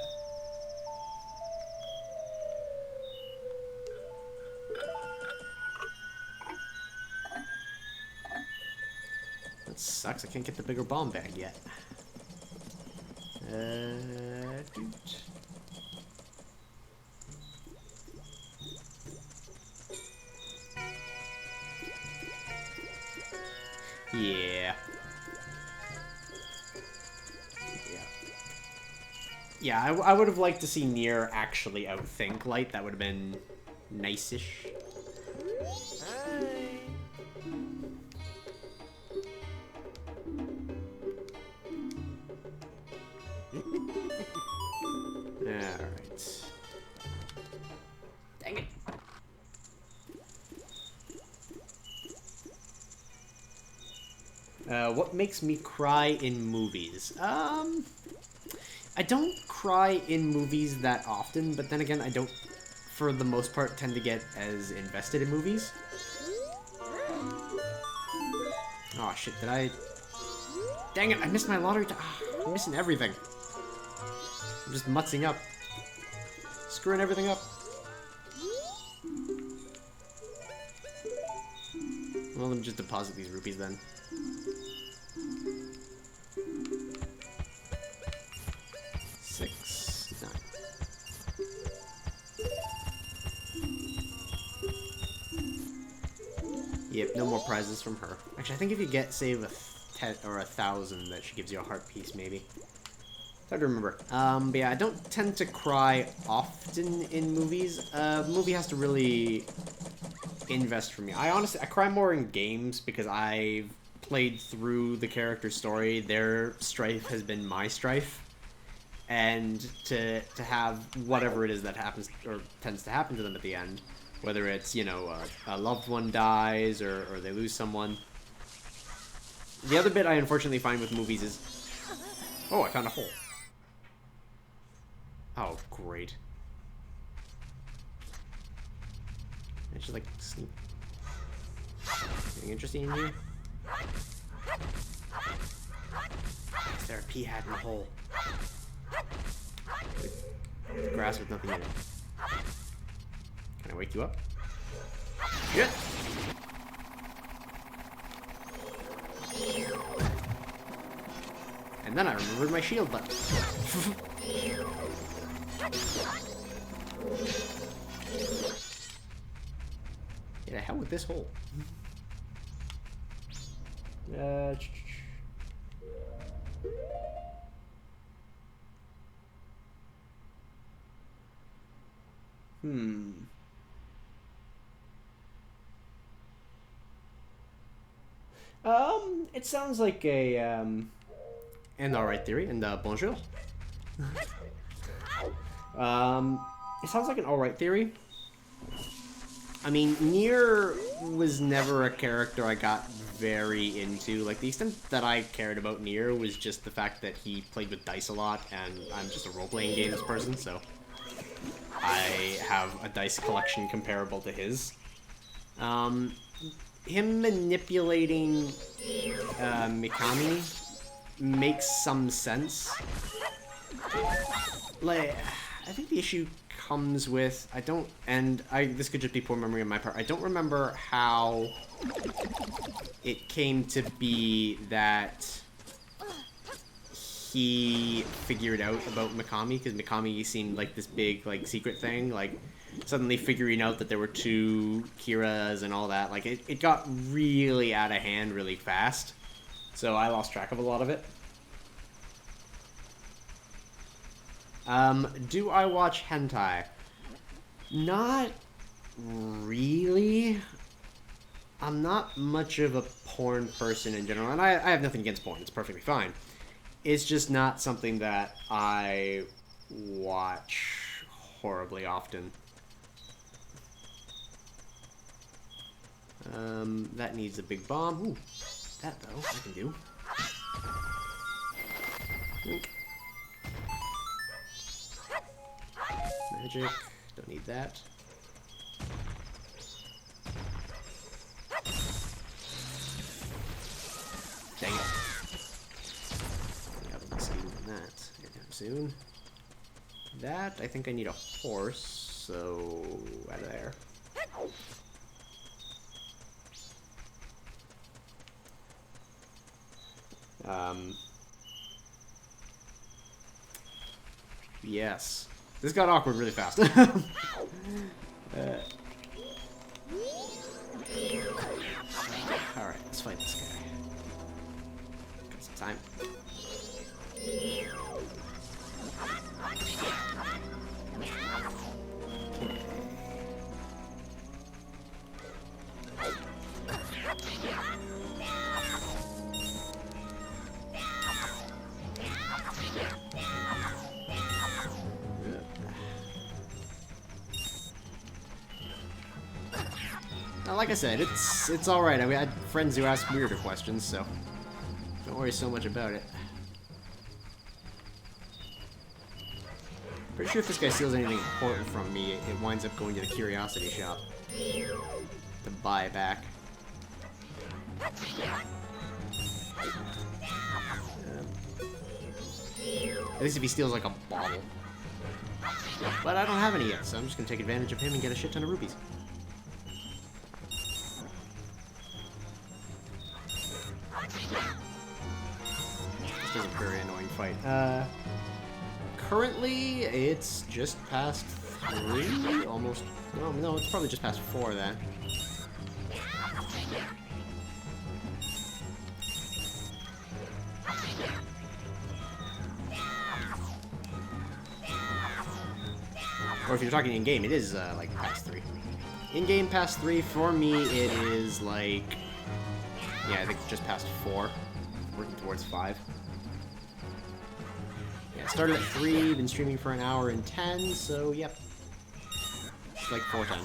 [SPEAKER 1] That sucks, I can't get the bigger bomb bag yet. Dude. Yeah. Yeah, I would have liked to see Nier actually outthink Light. That would have been nice-ish. Alright. Dang it. What makes me cry in movies? I don't cry in movies that often, but then again, I don't, for the most part, tend to get as invested in movies. Oh shit, did I... Dang it, I missed my lottery I'm missing everything. I'm just mutzing up. Screwing everything up. Well, let me just deposit these rupees then. Yep, no more prizes from her. Actually, I think if you get, save a 1,000, that she gives you a heart piece, maybe. It's hard to remember. But yeah, I don't tend to cry often in movies. The movie has to really invest for me. I cry more in games because I've played through the character's story. Their strife has been my strife. And to have whatever it is that happens, or tends to happen to them at the end, whether it's, you know, a loved one dies or they lose someone. The other bit I unfortunately find with movies is... Oh, I found a hole. Oh, great. I should, like, sneak. Anything interesting in here? Is there a pea hat in the hole? Grass with nothing in it. Can I wake you up? Good. And then I remembered my shield button. Get the hell with this hole. It sounds like a, an alright theory, and, bonjour. It sounds like an alright theory. I mean, Nier was never a character I got very into. Like, the extent that I cared about Nier was just the fact that he played with dice a lot, and I'm just a role-playing games person, so I have a dice collection comparable to his. Him manipulating Mikami makes some sense. Like, I think the issue comes with, this could just be poor memory on my part, I don't remember how it came to be that he figured out about Mikami, because Mikami seemed like this big, like, secret thing, like, suddenly figuring out that there were two Kiras and all that. Like, it got really out of hand really fast, so I lost track of a lot of it. Do I watch hentai? Not really. I'm not much of a porn person in general, and I have nothing against porn, it's perfectly fine. It's just not something that I watch horribly often. That needs a big bomb. Ooh, that though, I can do. Wink. Magic, don't need that. Dang it. I'll be seeing that anytime soon. That, I think I need a horse, so out of there. Yes. This got awkward really fast. Alright, let's fight this guy. Like I said, it's alright. I mean, I had friends who asked weirder questions, so don't worry so much about it. Pretty sure if this guy steals anything important from me, it winds up going to the curiosity shop to buy back. At least if he steals like a bottle. But I don't have any yet, so I'm just gonna take advantage of him and get a shit ton of rupees. This is a very annoying fight. Currently, it's just past 3, almost. No, it's probably just past 4 then. Or if you're talking in-game, it is, like, past 3. In-game, past 3. For me, it is, like... Yeah, I think just past 4. Working towards 5. Yeah, started at 3, been streaming for an hour and 10, so, yep. It's like 4:10.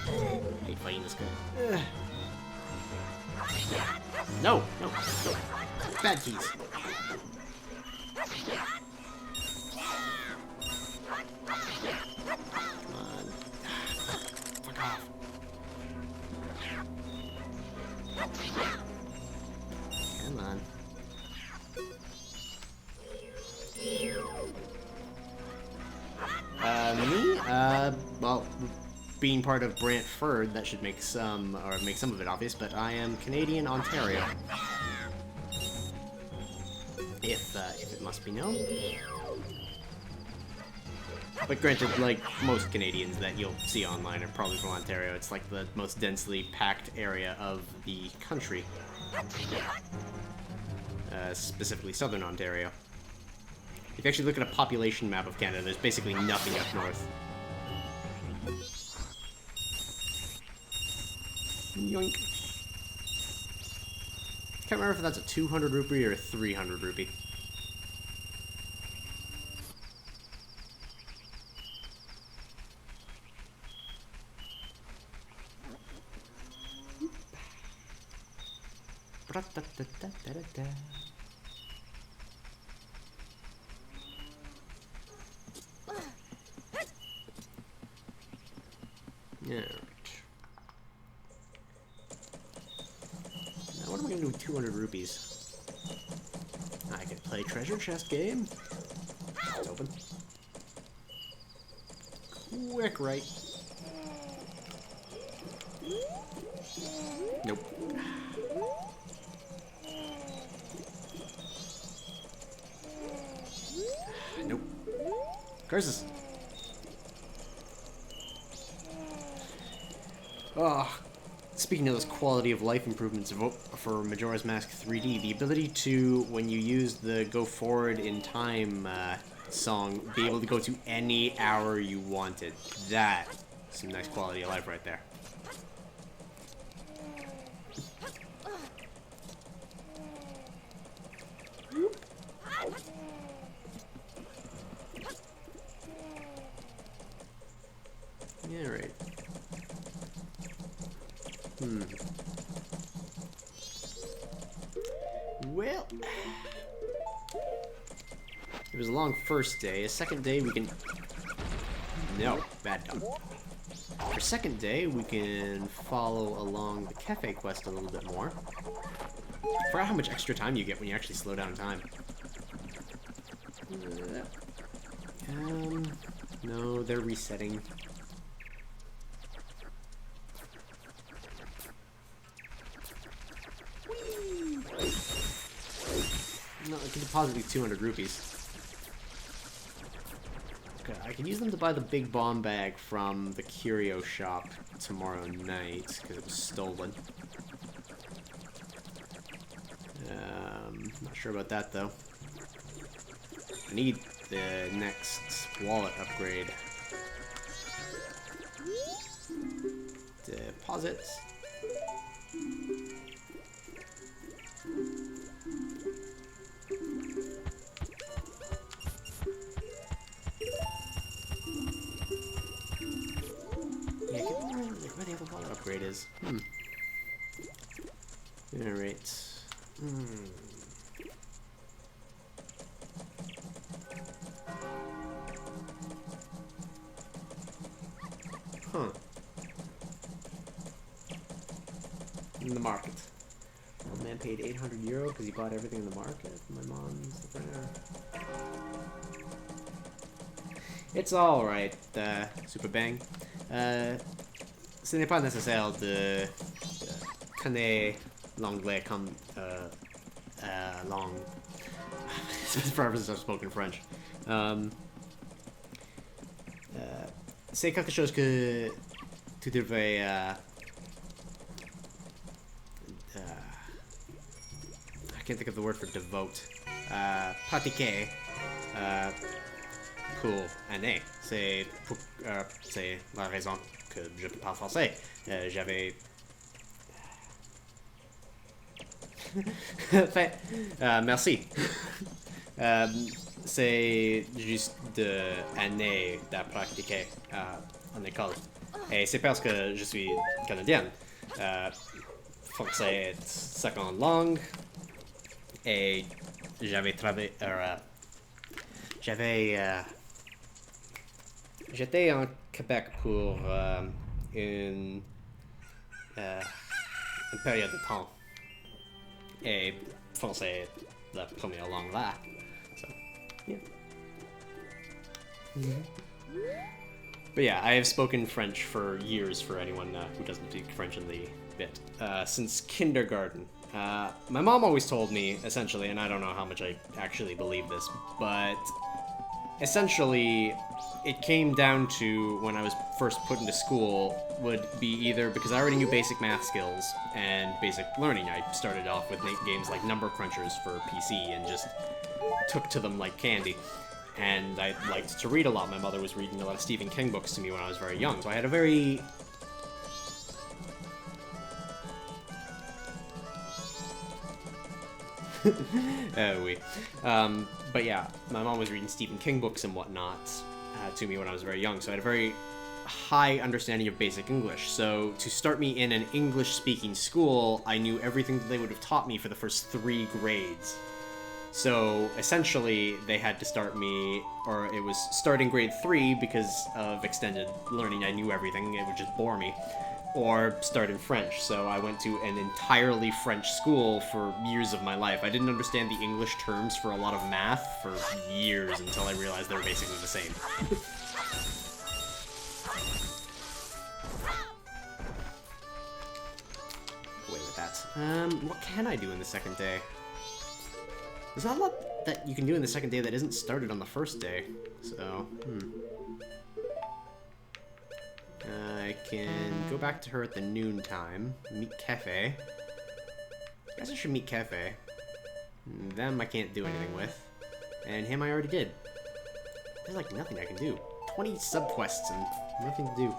[SPEAKER 1] I hate fighting this guy. Ugh. No! Bad keys. Come on. Fuck off. Come on. Me? Well, being part of Brantford, that should make some of it obvious, but I am Canadian Ontario. If it must be known. But granted, like most Canadians that you'll see online are probably from Ontario. It's like the most densely packed area of the country. Specifically Southern Ontario. If you actually look at a population map of Canada, there's basically nothing up north. Yoink. Can't remember if that's a 200 rupee or a 300 rupee. Yeah. Now what am I gonna do with 200 rupees? I can play treasure chest game. It's open. Quick right. Nope. Nope. Curses. Oh, speaking of those quality of life improvements for Majora's Mask 3D, the ability to, when you use the Go Forward in Time song, be able to go to any hour you wanted. That is some nice quality of life right there. Yeah, right. Well, it was a long first day. A second day we can... No, bad dog. For second day, we can follow along the cafe quest a little bit more. I forgot how much extra time you get when you actually slow down time. No, they're resetting. No, I can deposit these 200 rupees. Okay, I can use them to buy the big bomb bag from the curio shop tomorrow night, because it was stolen. Not sure about that, though. I need the next wallet upgrade. Deposits. upgrade is. Alright. Huh. In the market. Old man paid 800 euro because he bought everything in the market. My mom's the printer. It's alright, Super Bang. Ce n'est pas nécessaire de connaître l'anglais comme langue. Forever since I've spoken French. C'est quelque chose que tu devrais I can't think of the word for devote. Pratiquer pour année. C'est la raison que je parle français. J'avais fait, merci. C'est juste de années de pratiquer en école. Et c'est parce que je suis canadienne. Français est seconde langue. Et j'avais travaillé... j'étais en Québec pour une période de temps. Et français est la première langue là. So, yeah. But yeah, I have spoken French for years for anyone who doesn't speak French in the bit. Since kindergarten. My mom always told me, essentially, and I don't know how much I actually believe this, but essentially it came down to when I was first put into school would be either because I already knew basic math skills and basic learning. I started off with games like Number Crunchers for PC and just took to them like candy. And I liked to read a lot. My mother was reading a lot of Stephen King books to me when I was very young, so I had a very... oh, oui. But yeah, my mom was reading Stephen King books and whatnot to me when I was very young, so I had a very high understanding of basic English. So to start me in an English-speaking school, I knew everything that they would have taught me for the first 3 grades. So essentially, they had to start me, or it was starting grade 3 because of extended learning. I knew everything, it would just bore me. Or start in French. So I went to an entirely French school for years of my life. I didn't understand the English terms for a lot of math for years until I realized they were basically the same. Away with that. What can I do in the second day? There's not a lot that you can do in the second day that isn't started on the first day. So, I can go back to her at the noon time, meet Cafe. I guess I should meet Cafe. Them I can't do anything with. And him I already did. There's like nothing I can do. 20 subquests and nothing to do.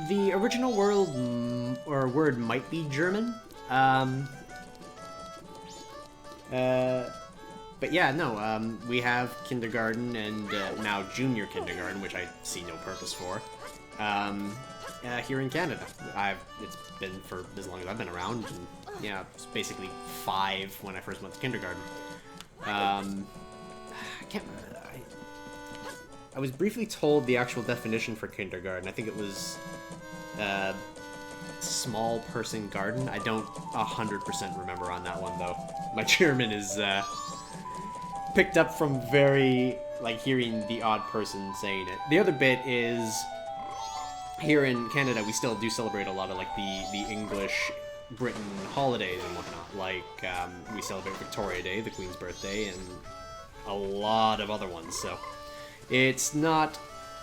[SPEAKER 1] The original word might be German. But yeah, no, we have kindergarten and now junior kindergarten, which I see no purpose for, here in Canada. It's been for as long as I've been around, and yeah, it's basically 5 when I first went to kindergarten. I was briefly told the actual definition for kindergarten. I think it was small person garden. I don't 100% remember on that one, though. My German is picked up from very, like, hearing the odd person saying it. The other bit is, here in Canada, we still do celebrate a lot of, like, the English Britain holidays and whatnot. Like, we celebrate Victoria Day, the Queen's birthday, and a lot of other ones, so it's not...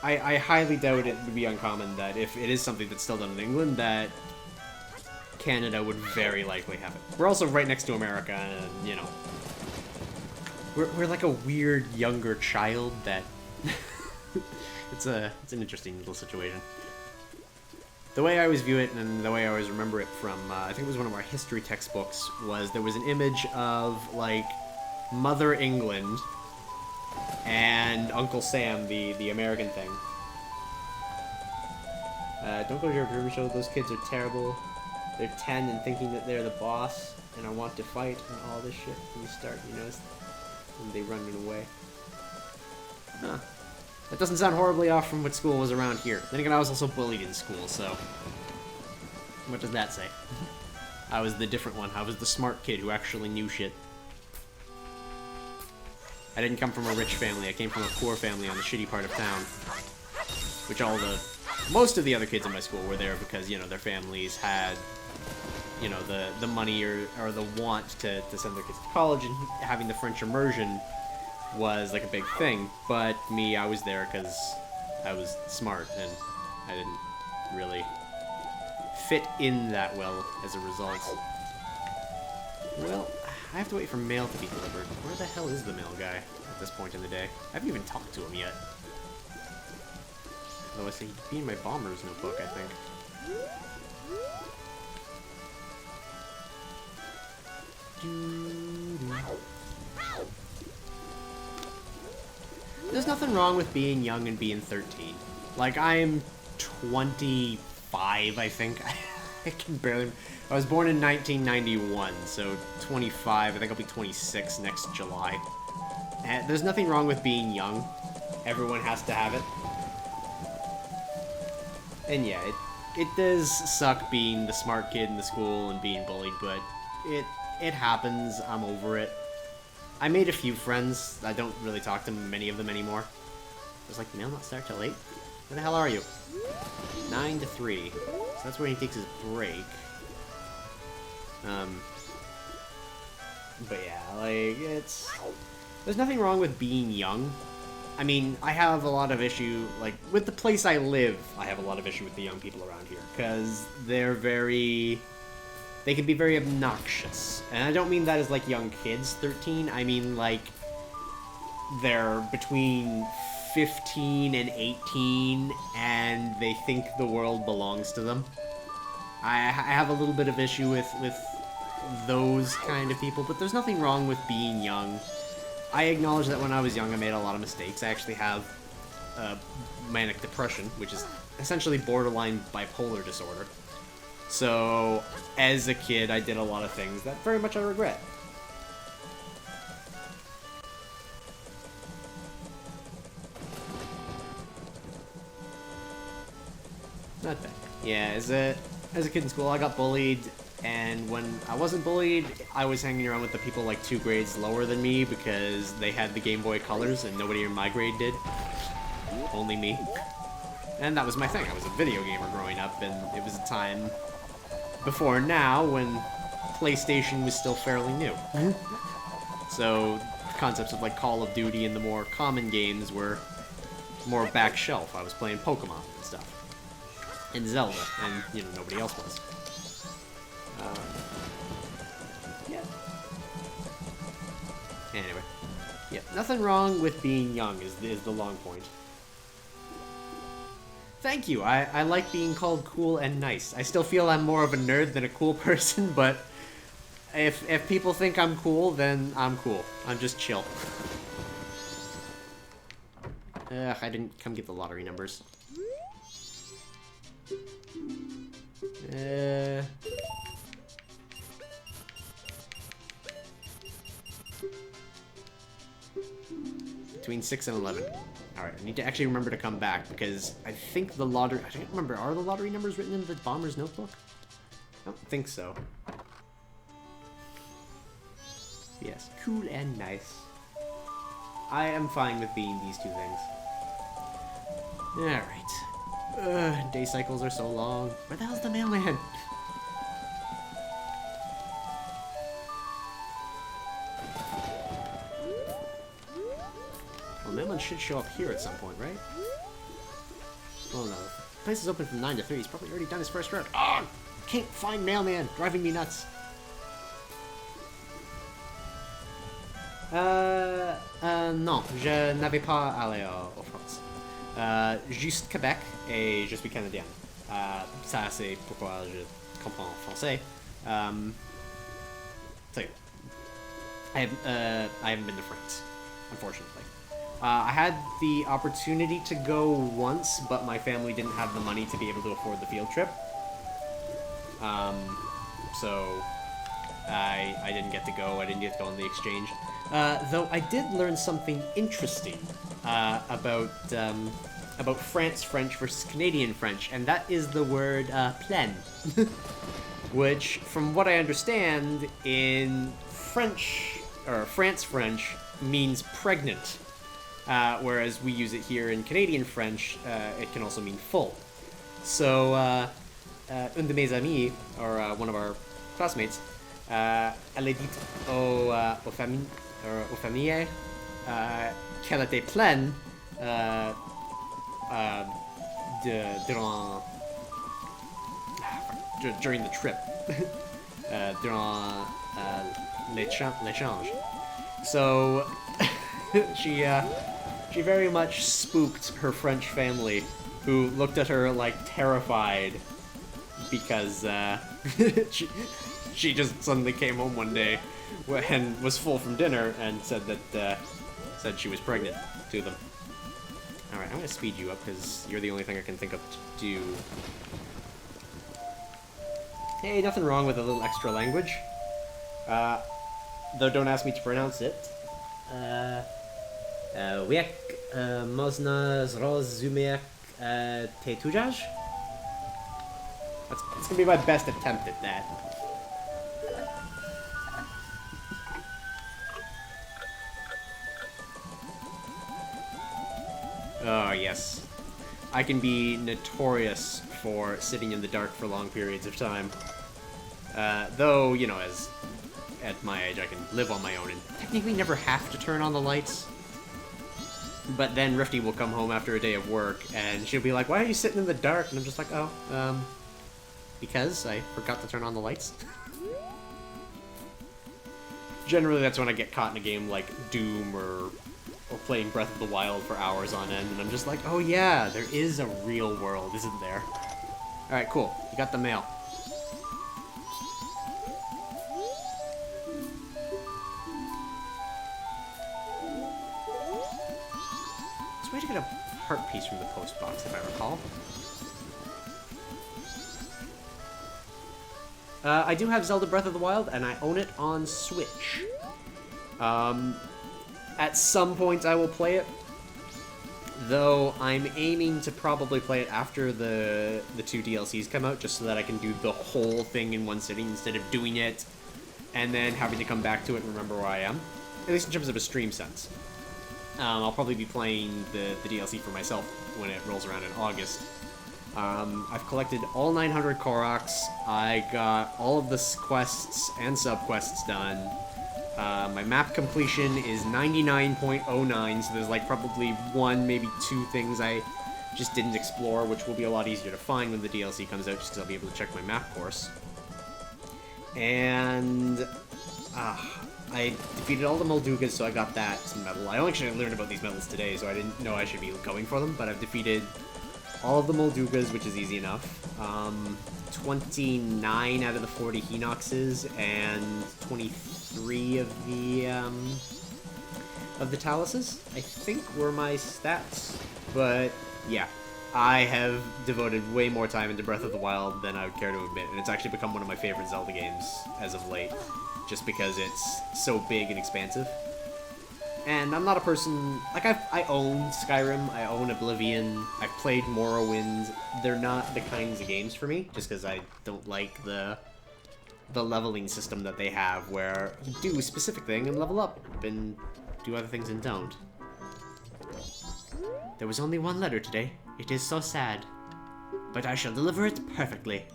[SPEAKER 1] I highly doubt it would be uncommon that if it is something that's still done in England, that Canada would very likely have it. We're also right next to America, and, you know, we're like a weird younger child that... it's an interesting little situation. The way I always view it, and the way I always remember it from, I think it was one of our history textbooks, was there was an image of, like, Mother England, and Uncle Sam, the American thing. Don't go to your grocery show. Those kids are terrible. They're 10 and thinking that they're the boss, and I want to fight and all this shit. And you start, you know, and they run away. Huh. That doesn't sound horribly off from what school was around here. Then again, I was also bullied in school, so... What does that say? I was the different one. I was the smart kid who actually knew shit. I didn't come from a rich family. I came from a poor family on the shitty part of town. Which most of the other kids in my school were there because, you know, their families had, you know, the money or the want to send their kids to college, and having the French immersion was like a big thing. But me, I was there because I was smart, and I didn't really fit in that well as a result. Well, I have to wait for mail to be delivered. Where the hell is the mail guy at this point in the day? I haven't even talked to him yet. Though I say he'd be in my bomber's notebook, I think. There's nothing wrong with being young and being 13. Like, I'm 25, I think. I can barely... I was born in 1991, so 25. I think I'll be 26 next July. And there's nothing wrong with being young. Everyone has to have it. And yeah, it does suck being the smart kid in the school and being bullied, but it happens. I'm over it. I made a few friends. I don't really talk to many of them anymore. I was like, mail not start till 8? Where the hell are you? 9 to 3. So that's where he takes his break. But yeah, like, there's nothing wrong with being young. I mean, I have a lot of issue, like, with the place I live, I have a lot of issue with the young people around here, because they can be very obnoxious. And I don't mean that as, like, young kids, 13, I mean, like, they're between 15 and 18, and they think the world belongs to them. I have a little bit of issue with those kind of people, but there's nothing wrong with being young. I acknowledge that when I was young, I made a lot of mistakes. I actually have manic depression, which is essentially borderline bipolar disorder. So, as a kid, I did a lot of things that very much I regret. Not bad. Yeah, as a kid in school, I got bullied. And when I wasn't bullied, I was hanging around with the people like 2 grades lower than me because they had the Game Boy Colors and nobody in my grade did. Only me. And that was my thing. I was a video gamer growing up, and it was a time before now when PlayStation was still fairly new. So concepts of like Call of Duty and the more common games were more back shelf. I was playing Pokemon and stuff. And Zelda, and, you know, nobody else was. Yeah. Anyway. Yeah, nothing wrong with being young is the long point. Thank you. I like being called cool and nice. I still feel I'm more of a nerd than a cool person, but if people think I'm cool, then I'm cool. I'm just chill. Ugh, I didn't come get the lottery numbers. Between 6 and 11. Alright, I need to actually remember to come back, because I think the lottery... I don't remember, are the lottery numbers written in the bomber's notebook? I don't think so. Yes, cool and nice. I am fine with being these 2 things. Alright. Day cycles are so long. Where the hell's the mailman? Well, mailman should show up here at some point, right? Oh no. The place is open from 9 to 3. He's probably already done his first round. Ah! Can't find mailman! Driving me nuts. Non, je n'avais pas allé au France. Juste Québec et je suis canadien. Ça, c'est pourquoi je comprends français. I haven't been to France, unfortunately. I had the opportunity to go once, but my family didn't have the money to be able to afford the field trip. So I didn't get to go. I didn't get to go on the exchange. Though I did learn something interesting about France French versus Canadian French, and that is the word plein, which, from what I understand, in French or France French means pregnant, whereas we use it here in Canadian French. It can also mean full. So, une de mes amies, or one of our classmates, elle a dit aux familles qu'elle était pleine during the trip, durant l'échange. So she very much spooked her French family, who looked at her like terrified because she just suddenly came home one day and was full from dinner and said she was pregnant to them. All right, I'm gonna speed you up because you're the only thing I can think of to do. Hey, nothing wrong with a little extra language. Though don't ask me to pronounce it. Wiek można zrozumieć te tujaj? That's gonna be my best attempt at that. Oh, yes. I can be notorious for sitting in the dark for long periods of time. Though, you know, at my age, I can live on my own and technically never have to turn on the lights. But then Rifty will come home after a day of work, and she'll be like, "Why are you sitting in the dark?" And I'm just like, "Oh, because I forgot to turn on the lights." Generally, that's when I get caught in a game like Doom or playing Breath of the Wild for hours on end, and I'm just like, oh yeah, there is a real world, isn't there? Alright, cool. You got the mail. It's a way to get a heart piece from the post box, if I recall. I do have Zelda Breath of the Wild, and I own it on Switch. At some point I will play it, though I'm aiming to probably play it after the 2 DLCs come out, just so that I can do the whole thing in one sitting instead of doing it and then having to come back to it and remember where I am, at least in terms of a stream sense. I'll probably be playing the DLC for myself when it rolls around in August. I've collected all 900 Koroks, I got all of the quests and sub-quests done. My map completion is 99.09, so there's like probably 1, maybe 2 things I just didn't explore, which will be a lot easier to find when the DLC comes out, just because I'll be able to check my map course. And I defeated all the Moldugas, so I got that medal. I only actually learned about these medals today, so I didn't know I should be going for them, but I've defeated all of the Moldugas, which is easy enough. 29 out of the 40 Hinoxes, and 23 of the Taluses, I think, were my stats. But yeah, I have devoted way more time into Breath of the Wild than I would care to admit, and it's actually become one of my favorite Zelda games as of late, just because it's so big and expansive. And I'm not a person, like, I own Skyrim, I own Oblivion, I've played Morrowind. They're not the kinds of games for me, just because I don't like the leveling system that they have, where you do a specific thing and level up, and do other things and don't. There was only 1 letter today. It is so sad. But I shall deliver it perfectly.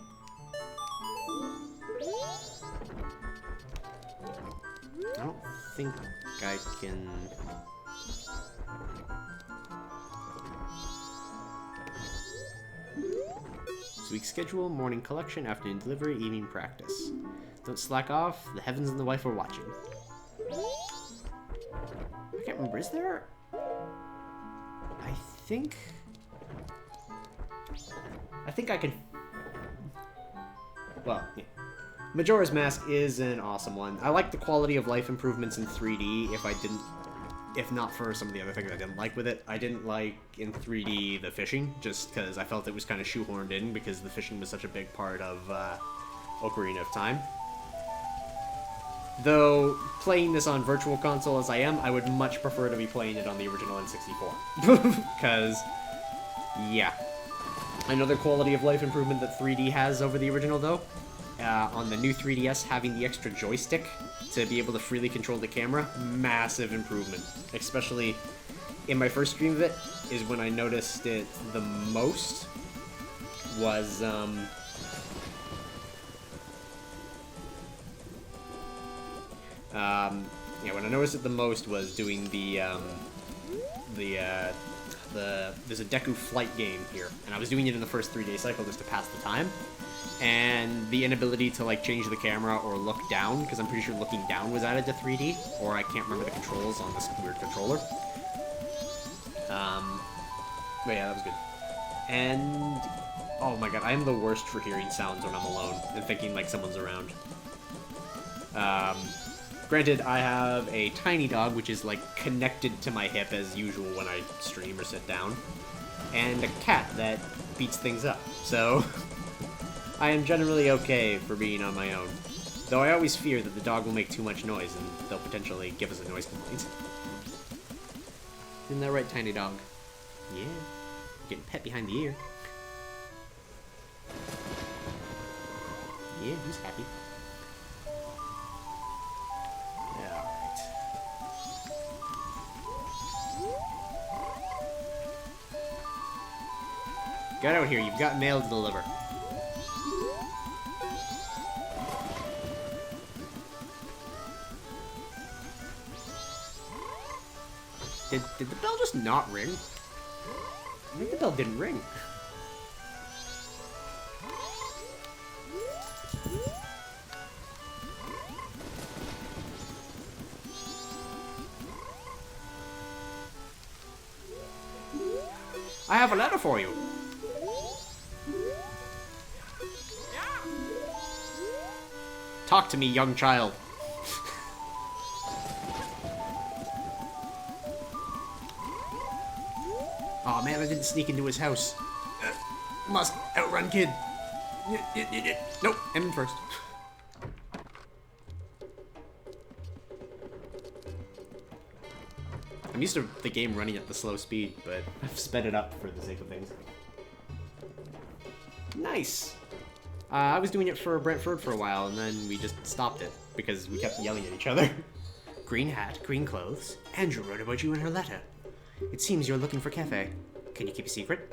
[SPEAKER 1] I don't think I can... This week's schedule: morning collection, afternoon delivery, evening practice. Don't slack off, the heavens and the wife are watching. I can't remember, is there... I think I can... Well, yeah. Majora's Mask is an awesome one. I like the quality of life improvements in 3D if not for some of the other things I didn't like with it. I didn't like in 3D the fishing, just because I felt it was kind of shoehorned in because the fishing was such a big part of Ocarina of Time. Though, playing this on Virtual Console as I am, I would much prefer to be playing it on the original N64. Because, yeah. Another quality of life improvement that 3D has over the original, though, on the new 3DS, having the extra joystick to be able to freely control the camera, massive improvement. Especially in my first stream of it, is when I noticed it the most, was, yeah, when I noticed it the most was doing there's a Deku Flight game here, and I was doing it in the first 3-day cycle just to pass the time, and the inability to, like, change the camera or look down, because I'm pretty sure looking down was added to 3D, or I can't remember the controls on this weird controller. But yeah, that was good. And, oh my god, I am the worst for hearing sounds when I'm alone, and thinking, like, someone's around. Granted, I have a tiny dog, which is, like, connected to my hip as usual when I stream or sit down, and a cat that beats things up, so I am generally okay for being on my own. Though I always fear that the dog will make too much noise, and they'll potentially give us a noise complaint. Isn't that right, tiny dog? Yeah. Getting pet behind the ear. Yeah, who's happy? Get out here, you've got mail to deliver. Did the bell just not ring? I think the bell didn't ring. I have a letter for you. Talk to me, young child. Aw, man, I didn't sneak into his house. Must outrun kid. Nope, I'm in first. I'm used to the game running at the slow speed, but I've sped it up for the sake of things. Nice! I was doing it for Brentford for a while, and then we just stopped it, because we kept yelling at each other. Green hat, green clothes. Andrew wrote about you in her letter. It seems you're looking for Cafe. Can you keep a secret?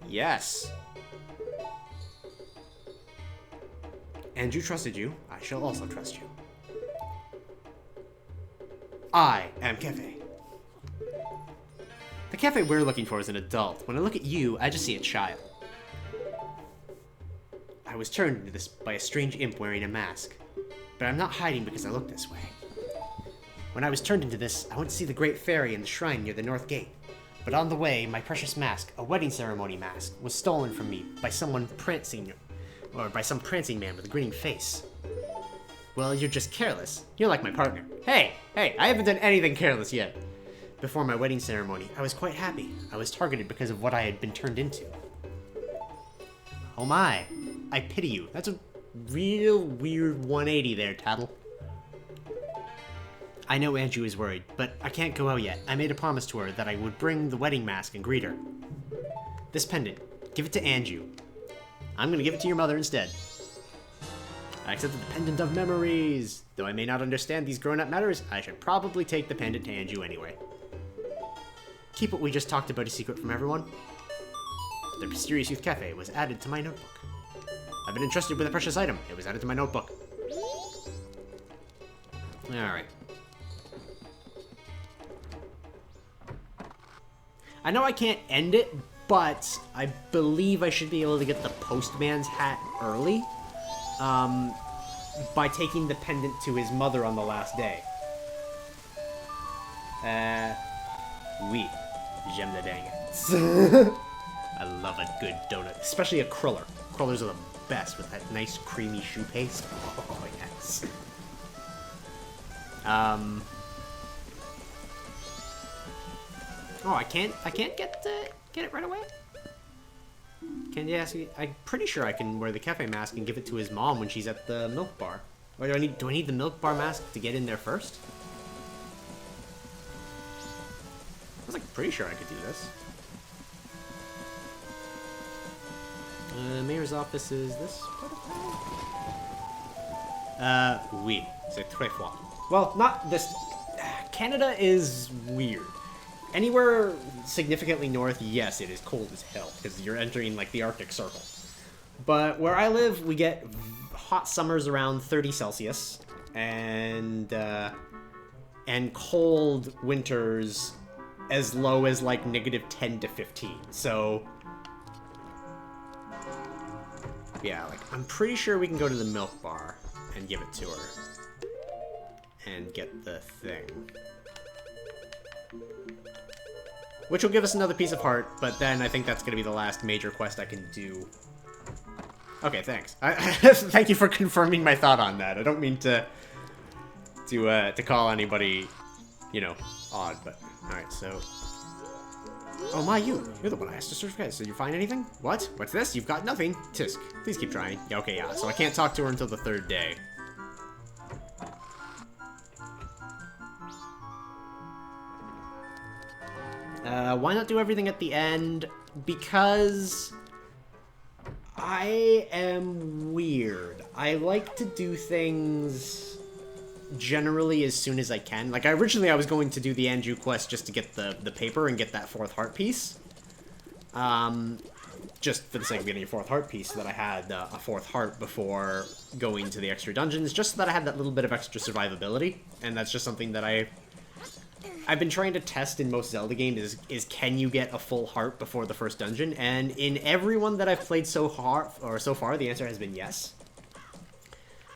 [SPEAKER 1] Yes. Andrew trusted you. I shall also trust you. I am Cafe. The Cafe we're looking for is an adult. When I look at you, I just see a child. I was turned into this by a strange imp wearing a mask. But I'm not hiding because I look this way. When I was turned into this, I went to see the Great Fairy in the shrine near the North Gate. But on the way, my precious mask, a wedding ceremony mask, was stolen from me by some prancing man with a grinning face. Well, you're just careless. You're like my partner. Hey, I haven't done anything careless yet. Before my wedding ceremony, I was quite happy. I was targeted because of what I had been turned into. Oh my. I pity you. That's a real weird 180 there, Tattle. I know Andrew is worried, but I can't go out yet. I made a promise to her that I would bring the wedding mask and greet her. This pendant, give it to Andrew. I'm gonna give it to your mother instead. I accepted the pendant of memories. Though I may not understand these grown-up matters, I should probably take the pendant to Andrew anyway. Keep what we just talked about a secret from everyone. The Mysterious Youth Cafe was added to my notebook. I've been entrusted with a precious item. It was added to my notebook. Alright. I know I can't end it, but I believe I should be able to get the postman's hat early. By taking the pendant to his mother on the last day. Oui. J'aime les baguettes. I love a good donut. Especially a cruller. Crullers are the best with that nice creamy shoe paste. Oh, yes. Oh, I can't get it right away? Can you ask me? I'm pretty sure I can wear the cafe mask and give it to his mom when she's at the milk bar. Or do I need the milk bar mask to get in there first? I was like pretty sure I could do this. Mayor's office is this part of town? Oui, c'est très froid. Well, not this. Canada is weird. Anywhere significantly north, yes, it is cold as hell because you're entering like the Arctic Circle. But where I live, we get hot summers around 30 Celsius and cold winters as low as like -10 to 15. So yeah, like I'm pretty sure we can go to the milk bar and give it to her and get the thing. Which will give us another piece of heart, but then I think that's going to be the last major quest I can do. Okay, thanks. Thank you for confirming my thought on that. I don't mean to call anybody, you know, odd, but alright, so... Oh, you're the one I asked to search for guys. Did you find anything? What? What's this? You've got nothing. Tisk, please keep trying. Yeah, okay, yeah, so I can't talk to her until the 3rd day. Why not do everything at the end? Because I am weird. I like to do things generally as soon as I can. Like, originally I was going to do the Anju quest just to get the paper and get that 4th heart piece. Just for the sake of getting a 4th heart piece, so that I had a 4th heart before going to the extra dungeons, just so that I had that little bit of extra survivability. And that's just something that I've been trying to test in most Zelda games is can you get a full heart before the first dungeon? And in every one that I've played so far, the answer has been yes.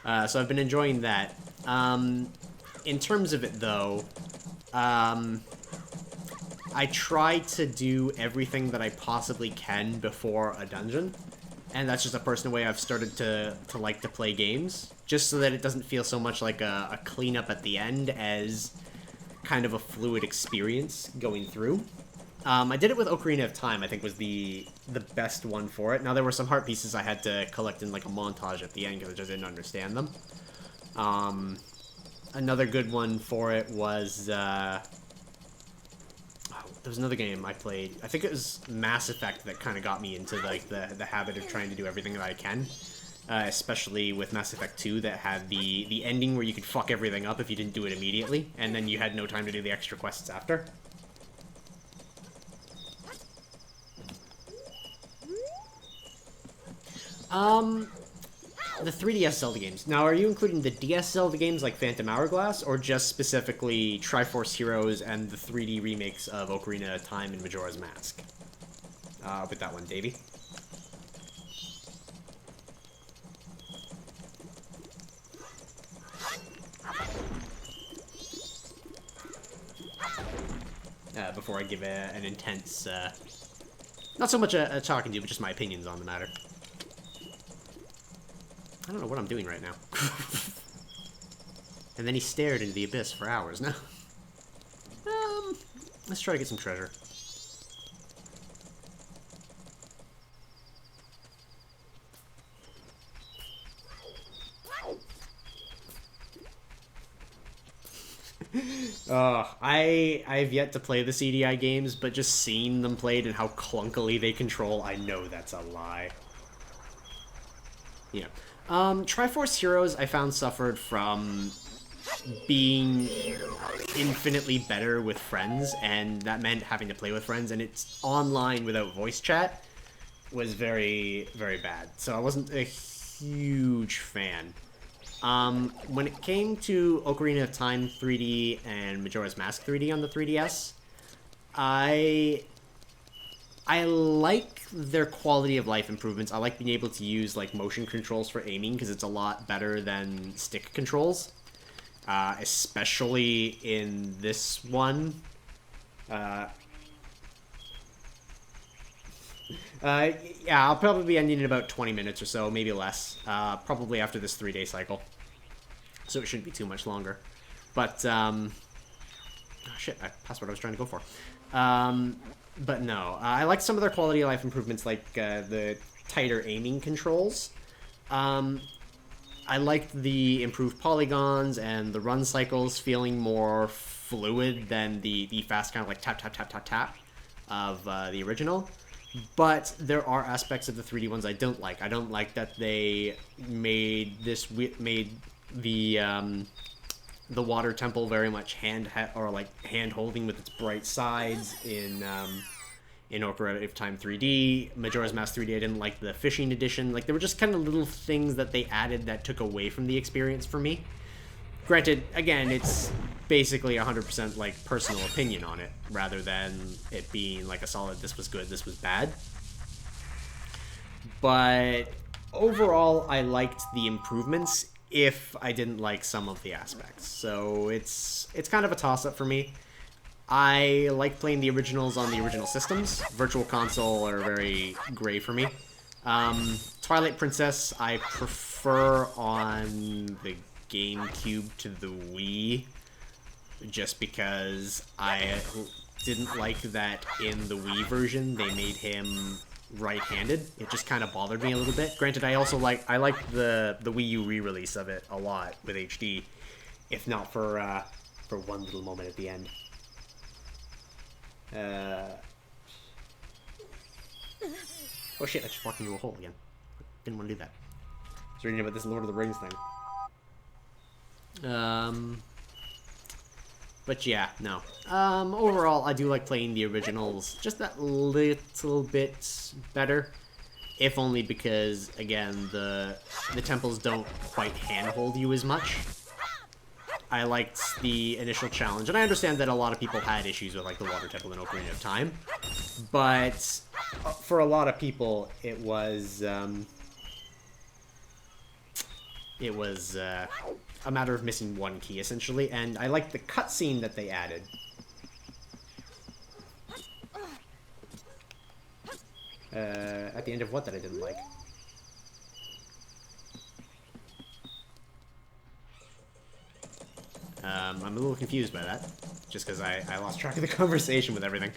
[SPEAKER 1] So I've been enjoying that. In terms of it, though, I try to do everything that I possibly can before a dungeon. And that's just a personal way I've started to like to play games. Just so that it doesn't feel so much like a cleanup at the end as kind of a fluid experience going through. I did it with Ocarina of Time, I think was the best one for it. Now, there were some heart pieces I had to collect in like a montage at the end because I just didn't understand them. Another good one for it was, there was another game I played. I think it was Mass Effect that kind of got me into like the habit of trying to do everything that I can. Especially with Mass Effect 2 that had the ending where you could fuck everything up if you didn't do it immediately, and then you had no time to do the extra quests after. The 3DS Zelda games. Now, are you including the DS Zelda games like Phantom Hourglass, or just specifically Triforce Heroes and the 3D remakes of Ocarina of Time and Majora's Mask? With that one, Davey. Before I give an intense, not so much a talking to, but just my opinions on the matter. I don't know what I'm doing right now. And then he stared into the abyss for hours. No. Let's try to get some treasure. I've yet to play the CDI games, but just seeing them played and how clunkily they control, I know that's a lie. Yeah. Triforce Heroes, I found, suffered from being infinitely better with friends, and that meant having to play with friends, and it's online without voice chat was very, very bad. So I wasn't a huge fan. When it came to Ocarina of Time 3D and Majora's Mask 3D on the 3DS, I like their quality of life improvements. I like being able to use like motion controls for aiming because it's a lot better than stick controls, especially in this one. Yeah, I'll probably be ending in about 20 minutes or so, maybe less. Probably after this 3-day cycle. So it shouldn't be too much longer. But, oh shit, I passed what I was trying to go for. But no, I like some of their quality of life improvements, like the tighter aiming controls. I liked the improved polygons and the run cycles feeling more fluid than the fast kind of like tap, tap, tap, tap, tap of the original. But there are aspects of the 3D ones I don't like. I don't like that they made the water temple very much hand holding with its bright sides in Ocarina of Time 3D. Majora's Mask 3D, I didn't like the fishing edition. Like, there were just kind of little things that they added that took away from the experience for me. Granted, again, it's basically 100% like personal opinion on it, rather than it being like a solid, this was good, this was bad. But overall, I liked the improvements, if I didn't like some of the aspects. So it's kind of a toss-up for me. I like playing the originals on the original systems. Virtual Console are very gray for me. Twilight Princess I prefer on the GameCube to the Wii, just because I didn't like that in the Wii version they made him right-handed. It just kind of bothered me a little bit. Granted, I like the Wii U re-release of it a lot with HD, if not for one little moment at the end. Oh shit, I just walked into a hole again. Didn't want to do that. I was reading about this Lord of the Rings thing. But yeah, no. Overall, I do like playing the originals just that little bit better. If only because, again, the temples don't quite handhold you as much. I liked the initial challenge, and I understand that a lot of people had issues with, like, the Water Temple in Ocarina of Time. But for a lot of people, it was a matter of missing one key, essentially, and I like the cutscene that they added. At the end of what that I didn't like? I'm a little confused by that, just because I lost track of the conversation with everything.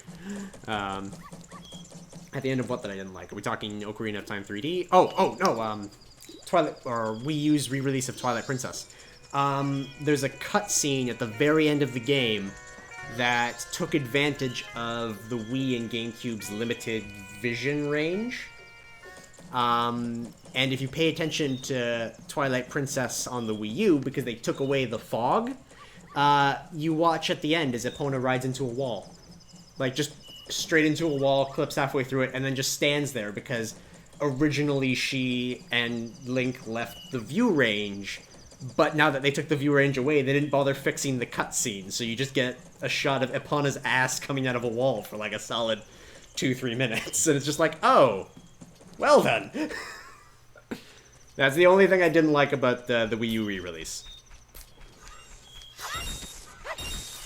[SPEAKER 1] At the end of what that I didn't like? Are we talking Ocarina of Time 3D? Oh, no, Twilight, or Wii U's re-release of Twilight Princess. There's a cutscene at the very end of the game that took advantage of the Wii and GameCube's limited vision range. And if you pay attention to Twilight Princess on the Wii U, because they took away the fog, you watch at the end as Epona rides into a wall. Like, just straight into a wall, clips halfway through it, and then just stands there, because originally she and Link left the view range, but now that they took the view range away, they didn't bother fixing the cutscene, so you just get a shot of Epona's ass coming out of a wall for like a solid 2-3 minutes, and it's just like, oh, well then. That's the only thing I didn't like about the Wii U re-release.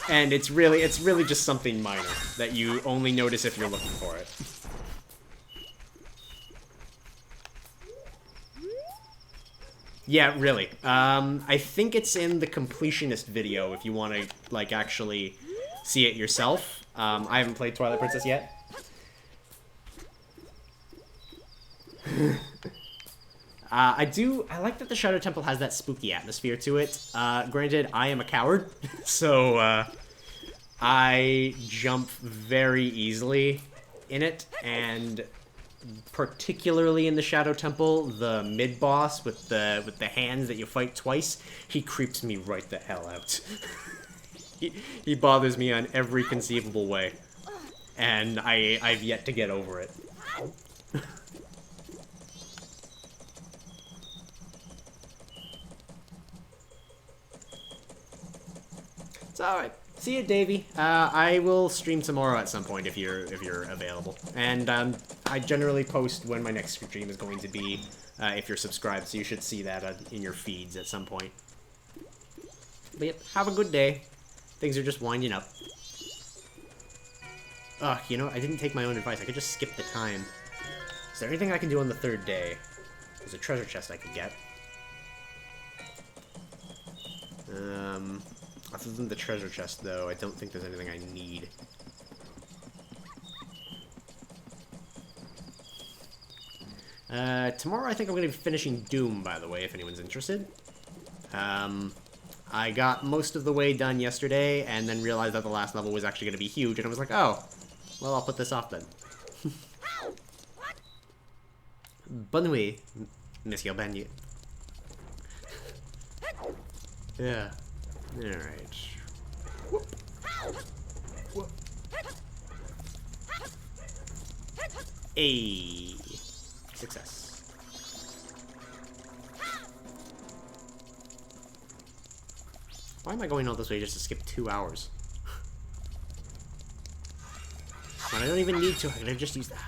[SPEAKER 1] And it's really just something minor that you only notice if you're looking for it. Yeah, really. I think it's in the completionist video if you want to, like, actually see it yourself. I haven't played Twilight Princess yet. I like that the Shadow Temple has that spooky atmosphere to it. Granted, I am a coward, so, I jump very easily in it, and particularly in the Shadow Temple, the mid-boss with the hands that you fight twice, he creeps me right the hell out. he bothers me on every conceivable way, and I've yet to get over it. It's alright. See you, Davey. I will stream tomorrow at some point if you're available. And I generally post when my next stream is going to be if you're subscribed, so you should see that in your feeds at some point. But yep, have a good day. Things are just winding up. Ugh, you know, I didn't take my own advice. I could just skip the time. Is there anything I can do on the third day? There's a treasure chest I could get. Other than the treasure chest, though, I don't think there's anything I need. Tomorrow I think I'm going to be finishing Doom, by the way, if anyone's interested. I got most of the way done yesterday, and then realized that the last level was actually going to be huge, and I was like, oh, well, I'll put this off then. Bonne nuit, Monsieur Bagnet. Yeah. Alright. Whoop. Whoop. Ayy. Success. Why am I going all this way just to skip 2 hours? When I don't even need to, I could have just used that.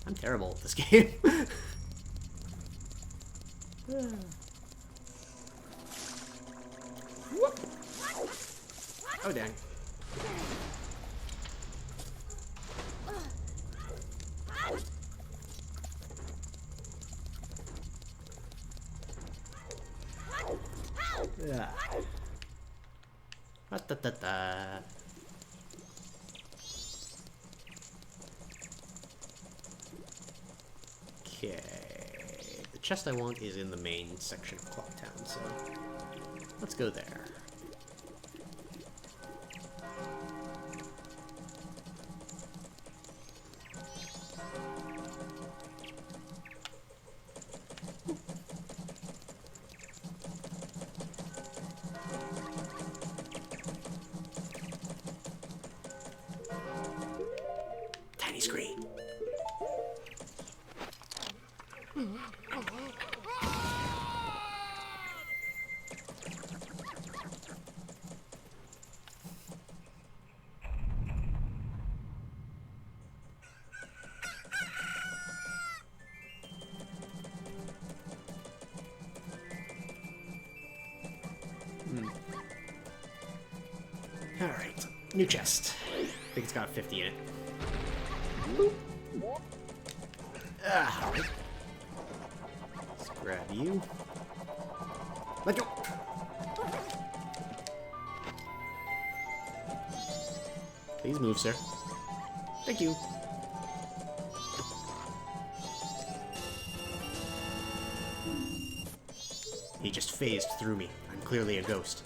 [SPEAKER 1] I'm terrible at this game. Oh, dang. Yeah. Okay. The chest I want is in the main section of Clocktown, so let's go there. Tiny screen. Alright, new chest. I think it's got 50 in it. Alright. Let's grab you. Let go! Please move, sir. Thank you. He just phased through me. I'm clearly a ghost.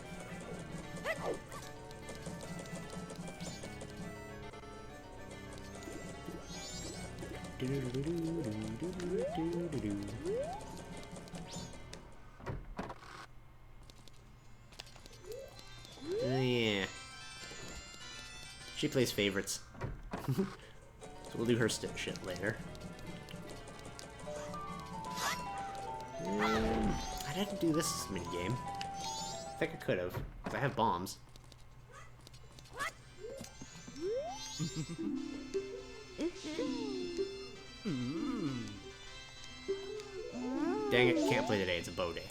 [SPEAKER 1] Yeah. She plays favorites. So we'll do her shit later. I'd have to do this minigame. I think I could have, because I have bombs. Dang it, can't play today, it's a bow day.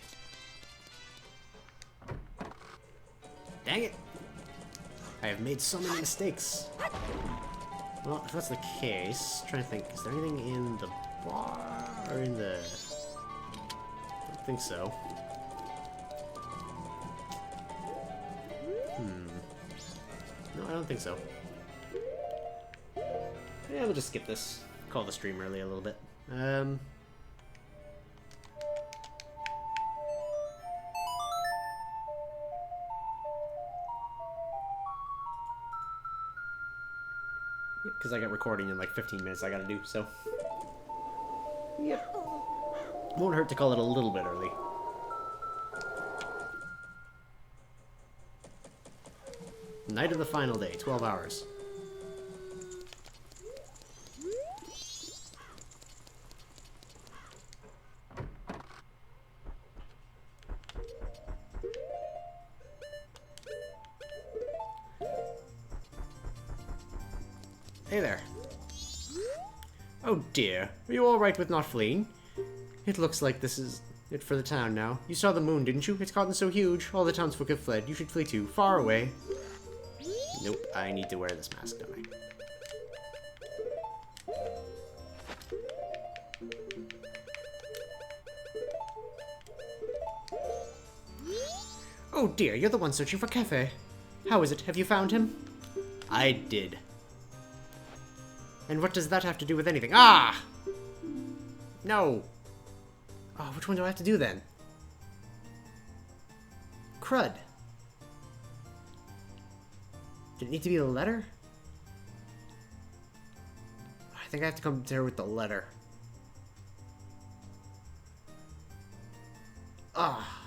[SPEAKER 1] Dang it! I have made so many mistakes. Well, if that's the case, I'm trying to think, is there anything in the bar or in the... I don't think so. No, I don't think so. Yeah, we'll just skip this. Call the stream early a little bit. Because I got recording in like 15 minutes I gotta do, so... Yep. Won't hurt to call it a little bit early. Night of the final day, 12 hours. Hey there. Oh dear, are you alright with not fleeing? It looks like this is it for the town now. You saw the moon, didn't you? It's gotten so huge, all the townsfolk have fled. You should flee too, far away. Nope, I need to wear this mask, don't I? Oh dear, you're the one searching for Kefe. How is it? Have you found him? I did. And what does that have to do with anything? Ah! No. Oh, which one do I have to do then? Crud. Did it need to be the letter? I think I have to come to her with the letter. Ah.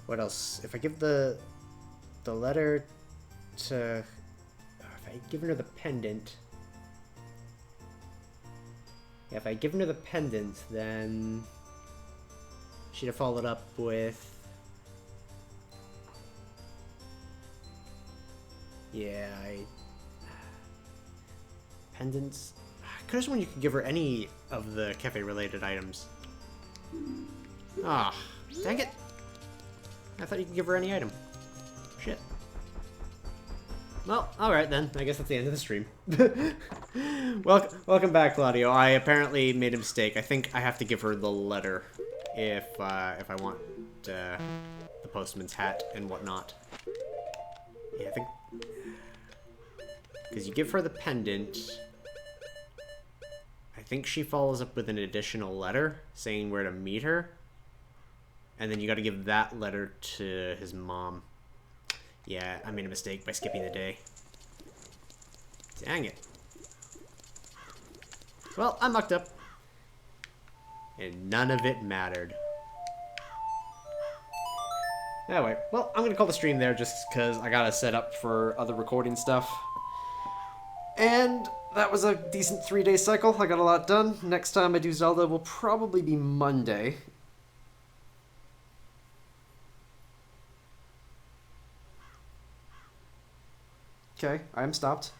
[SPEAKER 1] What else? If I give the letter to... If I give her the pendant... Yeah, if I give her the pendant, then... She'd have followed up with... Yeah, pendants... I could have sworn you could give her any of the cafe-related items. Ah, dang it! I thought you could give her any item. Shit. Well, alright then. I guess that's the end of the stream. Welcome back, Claudio. I apparently made a mistake. I think I have to give her the letter if I want the postman's hat and whatnot. Yeah, I think... Because you give her the pendant... I think she follows up with an additional letter saying where to meet her. And then you gotta give that letter to his mom. Yeah, I made a mistake by skipping the day. Dang it. Well, I mucked up. And none of it mattered. Anyway, well, I'm gonna call the stream there just because I gotta set up for other recording stuff. And that was a decent 3-day cycle. I got a lot done. Next time I do Zelda will probably be Monday. Okay, I am stopped.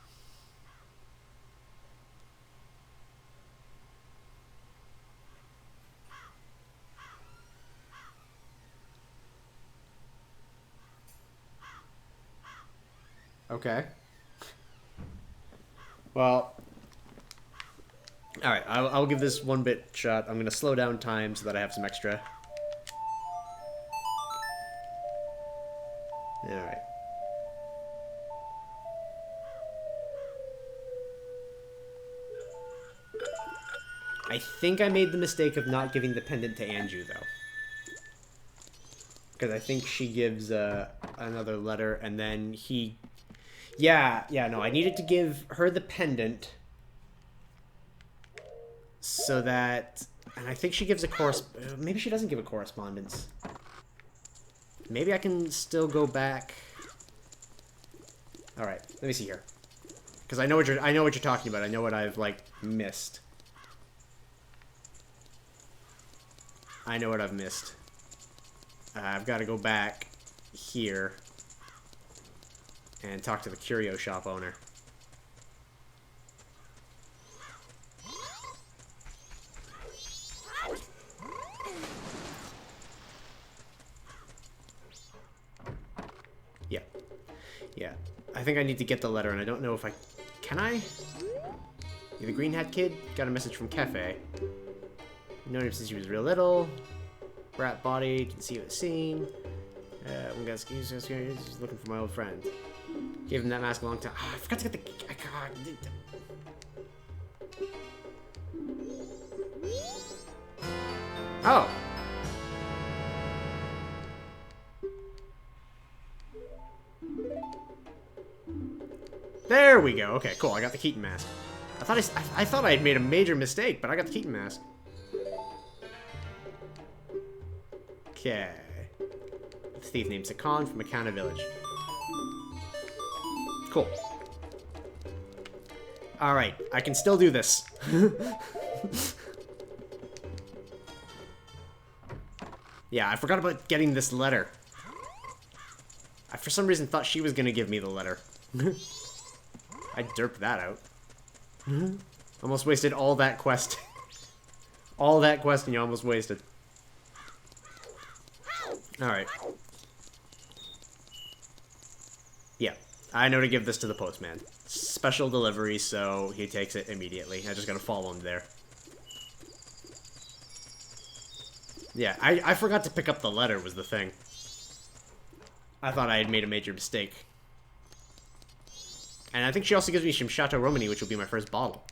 [SPEAKER 1] Okay. Well, alright, I'll give this one bit shot. I'm gonna slow down time so that I have some extra. Alright. I think I made the mistake of not giving the pendant to Anju, though. Because I think she gives another letter, and then he... Yeah, no, I needed to give her the pendant so that... And I think she gives a maybe she doesn't give a correspondence. Maybe I can still go back... Alright, let me see here. Because I know what you're talking about. I know what I've, like, missed. I know what I've missed. I've got to go back here and talk to the curio shop owner. Yeah. I think I need to get the letter, and I don't know if I... Can I? You're the Green Hat Kid? Got a message from Cafe. Known him since he was real little. Brat body, didn't see what was seen. One guy's he's looking for my old friend. Gave him that mask a long time. Oh, I forgot to get the... Oh! There we go. Okay, cool. I got the Keaton mask. I thought I had made a major mistake, but I got the Keaton mask. Okay. The thief named Sakan from Akana Village. Cool. Alright, I can still do this. Yeah, I forgot about getting this letter. I, for some reason, thought she was gonna give me the letter. I derped that out. Almost wasted all that quest. All that questing you almost wasted. Alright. Yeah, I know to give this to the postman. Special delivery, so he takes it immediately. I just gotta follow him there. Yeah, I forgot to pick up the letter was the thing. I thought I had made a major mistake. And I think she also gives me some Chateau Romani, which will be my first bottle.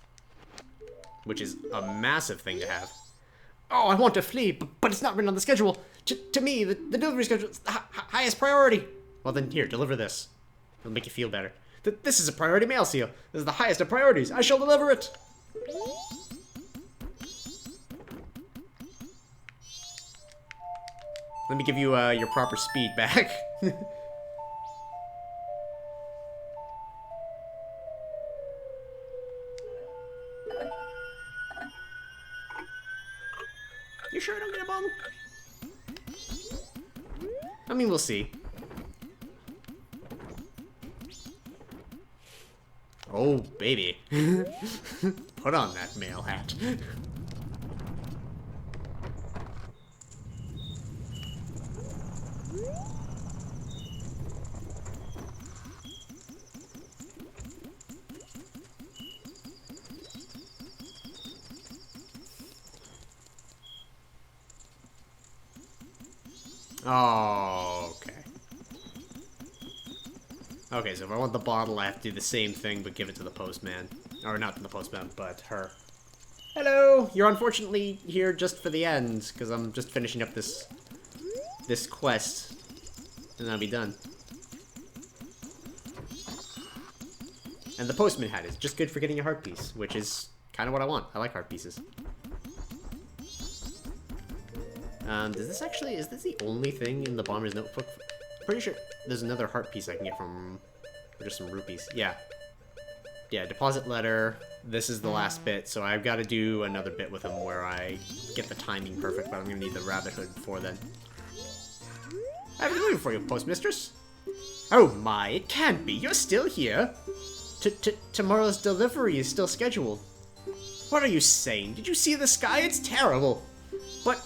[SPEAKER 1] Which is a massive thing to have. Oh, I want to flee, but it's not written on the schedule. To me, the delivery schedule is the highest priority. Well then, here, deliver this. It'll make you feel better. This is a priority mail seal. This is the highest of priorities. I shall deliver it. Let me give you your proper speed back. You sure I don't get a bottle? I mean, we'll see. Oh, baby. Put on that male hat. Oh, okay. Okay, so if I want the bottle, I have to do the same thing, but give it to the postman. Or not to the postman, but her. Hello! You're unfortunately here just for the end, because I'm just finishing up this quest. And I'll be done. And the postman hat is just good for getting a heart piece, which is kind of what I want. I like heart pieces. Does this actually, is this the only thing in the Bomber's Notebook? Pretty sure there's another heart piece I can get from, or just some rupees. Yeah. Yeah, deposit letter. This is the last bit, so I've got to do another bit with him where I get the timing perfect, but I'm going to need the rabbit hood before then. I have a delivery for you, postmistress. Oh my, it can't be. You're still here. Tomorrow's delivery is still scheduled. What are you saying? Did you see the sky? It's terrible. But...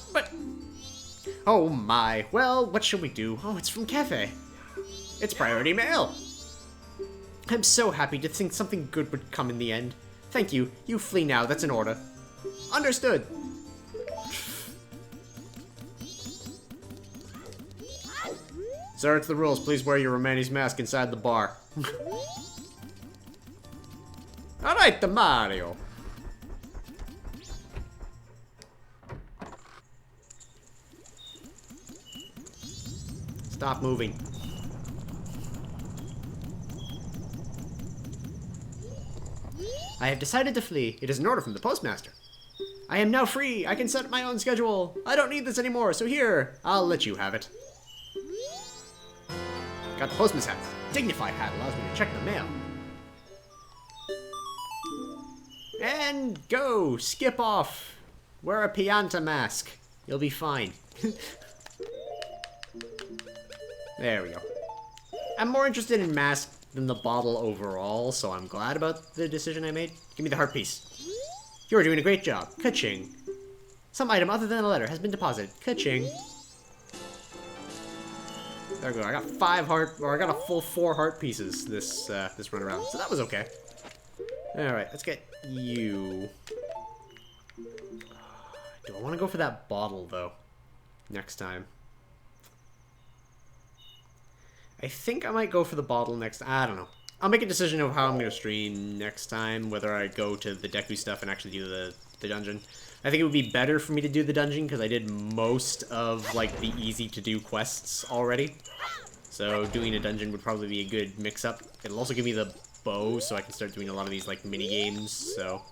[SPEAKER 1] Oh my, well, what shall we do? Oh, it's from Cafe. It's priority mail. I'm so happy to think something good would come in the end. Thank you. You flee now, that's an order. Understood. Sir, it's the rules. Please wear your Romani's mask inside the bar. Alright, the Mario. Stop moving. I have decided to flee. It is an order from the postmaster. I am now free. I can set my own schedule. I don't need this anymore, so here, I'll let you have it. Got the postman's hat. Dignified hat allows me to check the mail. And go! Skip off! Wear a Pianta mask. You'll be fine. There we go. I'm more interested in mask than the bottle overall, so I'm glad about the decision I made. Give me the heart piece. You're doing a great job. Ka-ching. Some item other than a letter has been deposited. Ka-ching. There we go. I got I got a full 4 heart pieces this run around, so that was okay. All right, let's get you. Do I want to go for that bottle though? Next time. I think I might go for the bottle next. I don't know. I'll make a decision of how I'm going to stream next time, whether I go to the Deku stuff and actually do the dungeon. I think it would be better for me to do the dungeon because I did most of like the easy to do quests already. So doing a dungeon would probably be a good mix-up. It'll also give me the bow so I can start doing a lot of these like mini games. So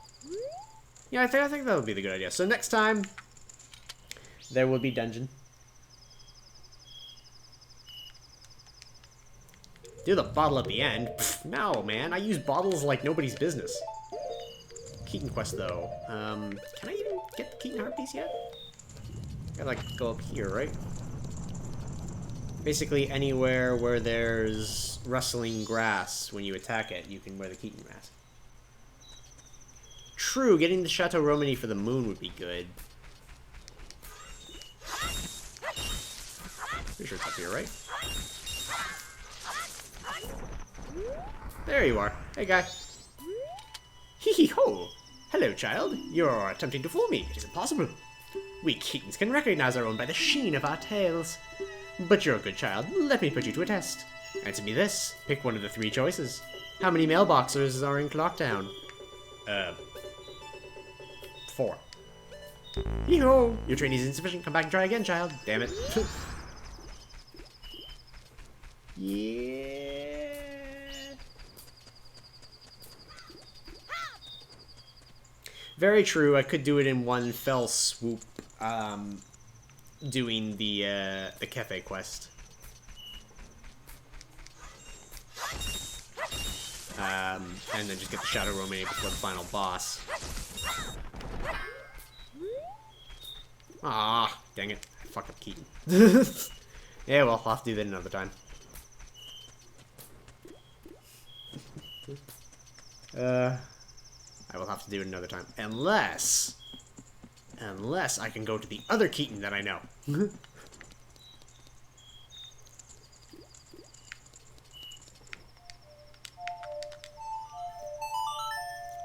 [SPEAKER 1] yeah, I think that would be the good idea. So next time there will be dungeon. Do the bottle at the end? Pfft, no, man. I use bottles like nobody's business. Keaton quest, though. Can I even get the Keaton heart piece yet? Gotta, like, go up here, right? Basically, anywhere where there's rustling grass when you attack it, you can wear the Keaton mask. True, getting the Chateau Romani for the moon would be good. Pretty sure it's up here, right? There you are. Hey, guy. Hee-hee-ho! Hello, child. You're attempting to fool me. It is impossible. We Keatons can recognize our own by the sheen of our tails. But you're a good child. Let me put you to a test. Answer me this. Pick one of the 3 choices. How many mailboxers are in Clocktown? 4. Yo! Your training is insufficient. Come back and try again, child. Damn it. Yeah. Very true. I could do it in one fell swoop. Doing the cafe quest. And then just get the Shadow Romania before the final boss. Ah, dang it. Fuck up Keaton. Yeah, well, I'll have to do that another time. I will have to do it another time. Unless I can go to the other Keaton that I know.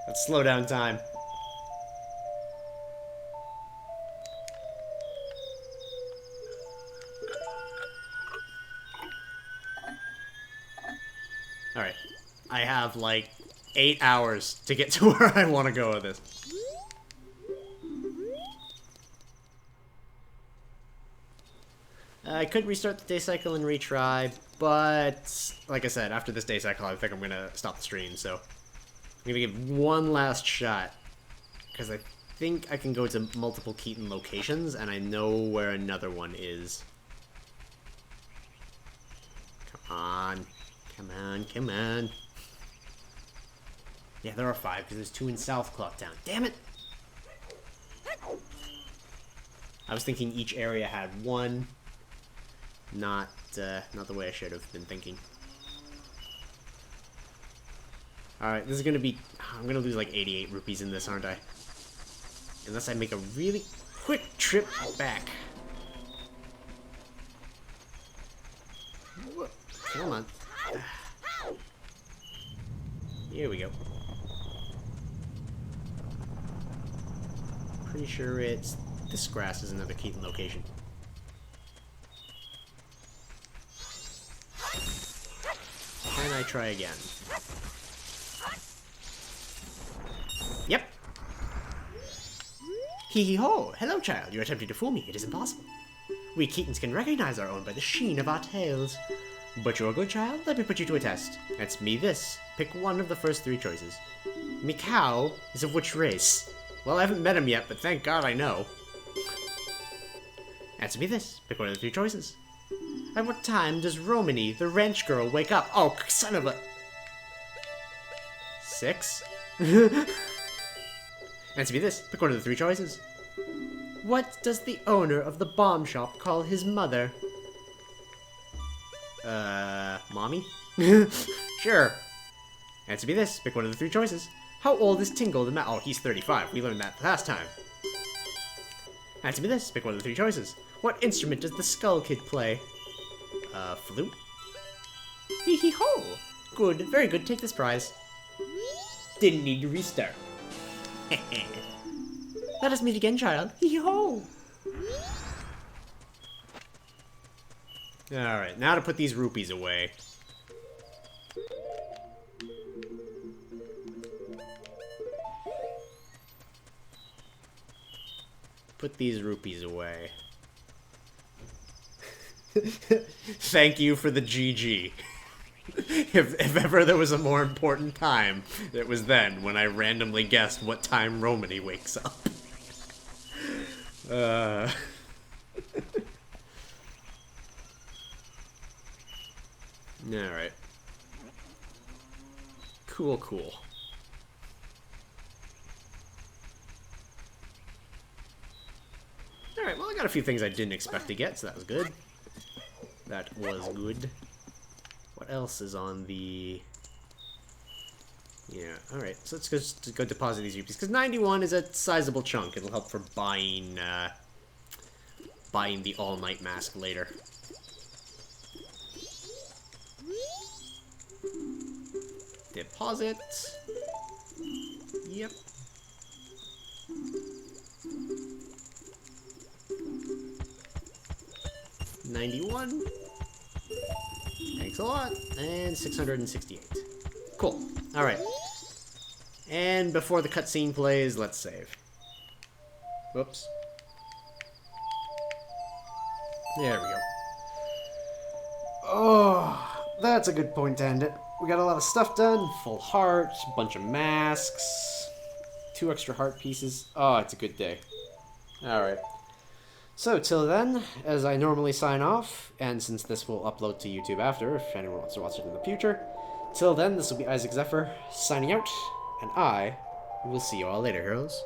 [SPEAKER 1] Let's slow down time. Alright. I have like 8 hours to get to where I want to go with this. I could restart the day cycle and retry, but like I said, after this day cycle, I think I'm gonna stop the stream, so I'm gonna give one last shot, because I think I can go to multiple Keaton locations, and I know where another one is. Come on. Come on, come on. Yeah, there are 5, because there's 2 in South Clocktown. Damn it! I was thinking each area had 1. Not the way I should have been thinking. Alright, this is gonna be... I'm gonna lose like 88 rupees in this, aren't I? Unless I make a really quick trip back. Whoa. Come on. Here we go. Pretty sure it's... This grass is another Keaton location. Can I try again? Yep. Hee hee ho! Hello, child. You're attempting to fool me. It is impossible. We Keatons can recognize our own by the sheen of our tails. But you're a good child. Let me put you to a test. Answer me this. Pick one of the first 3 choices. Mikau is of which race? Well, I haven't met him yet, but thank God I know. Answer me this. Pick one of the 3 choices. At what time does Romany, the ranch girl, wake up? Oh, son of a... 6? Answer me this. Pick one of the 3 choices. What does the owner of the bomb shop call his mother? Mommy? Sure. Answer me this. Pick one of the 3 choices. How old is Tingle the Ma- Oh, he's 35. We learned that last time. Answer me this. Pick one of the 3 choices. What instrument does the Skull Kid play? Flute? Hee hee ho! Good, very good, take this prize. Didn't need to restart. Let us meet again, child. Hee hee ho! Alright, now to put these rupees away. Put these rupees away. Thank you for the GG. If ever there was a more important time, it was then, when I randomly guessed what time Romany wakes up. Alright. Cool, cool. Alright, well I got a few things I didn't expect to get, so that was good. That was good. What else is on the... Yeah, alright. So let's just go deposit these rupees. Because 91 is a sizable chunk. It'll help for buying, buying the all-night mask later. Deposit. Yep. 91. Thanks a lot. And 668. Cool. Alright. And before the cutscene plays, let's save. Whoops. There we go. Oh, that's a good point to end it. We got a lot of stuff done. Full heart, bunch of masks, 2 extra heart pieces. Oh, it's a good day. Alright. So, till then, as I normally sign off, and since this will upload to YouTube after, if anyone wants to watch it in the future, till then, this will be Isaac Zephyr, signing out, and I will see you all later, heroes.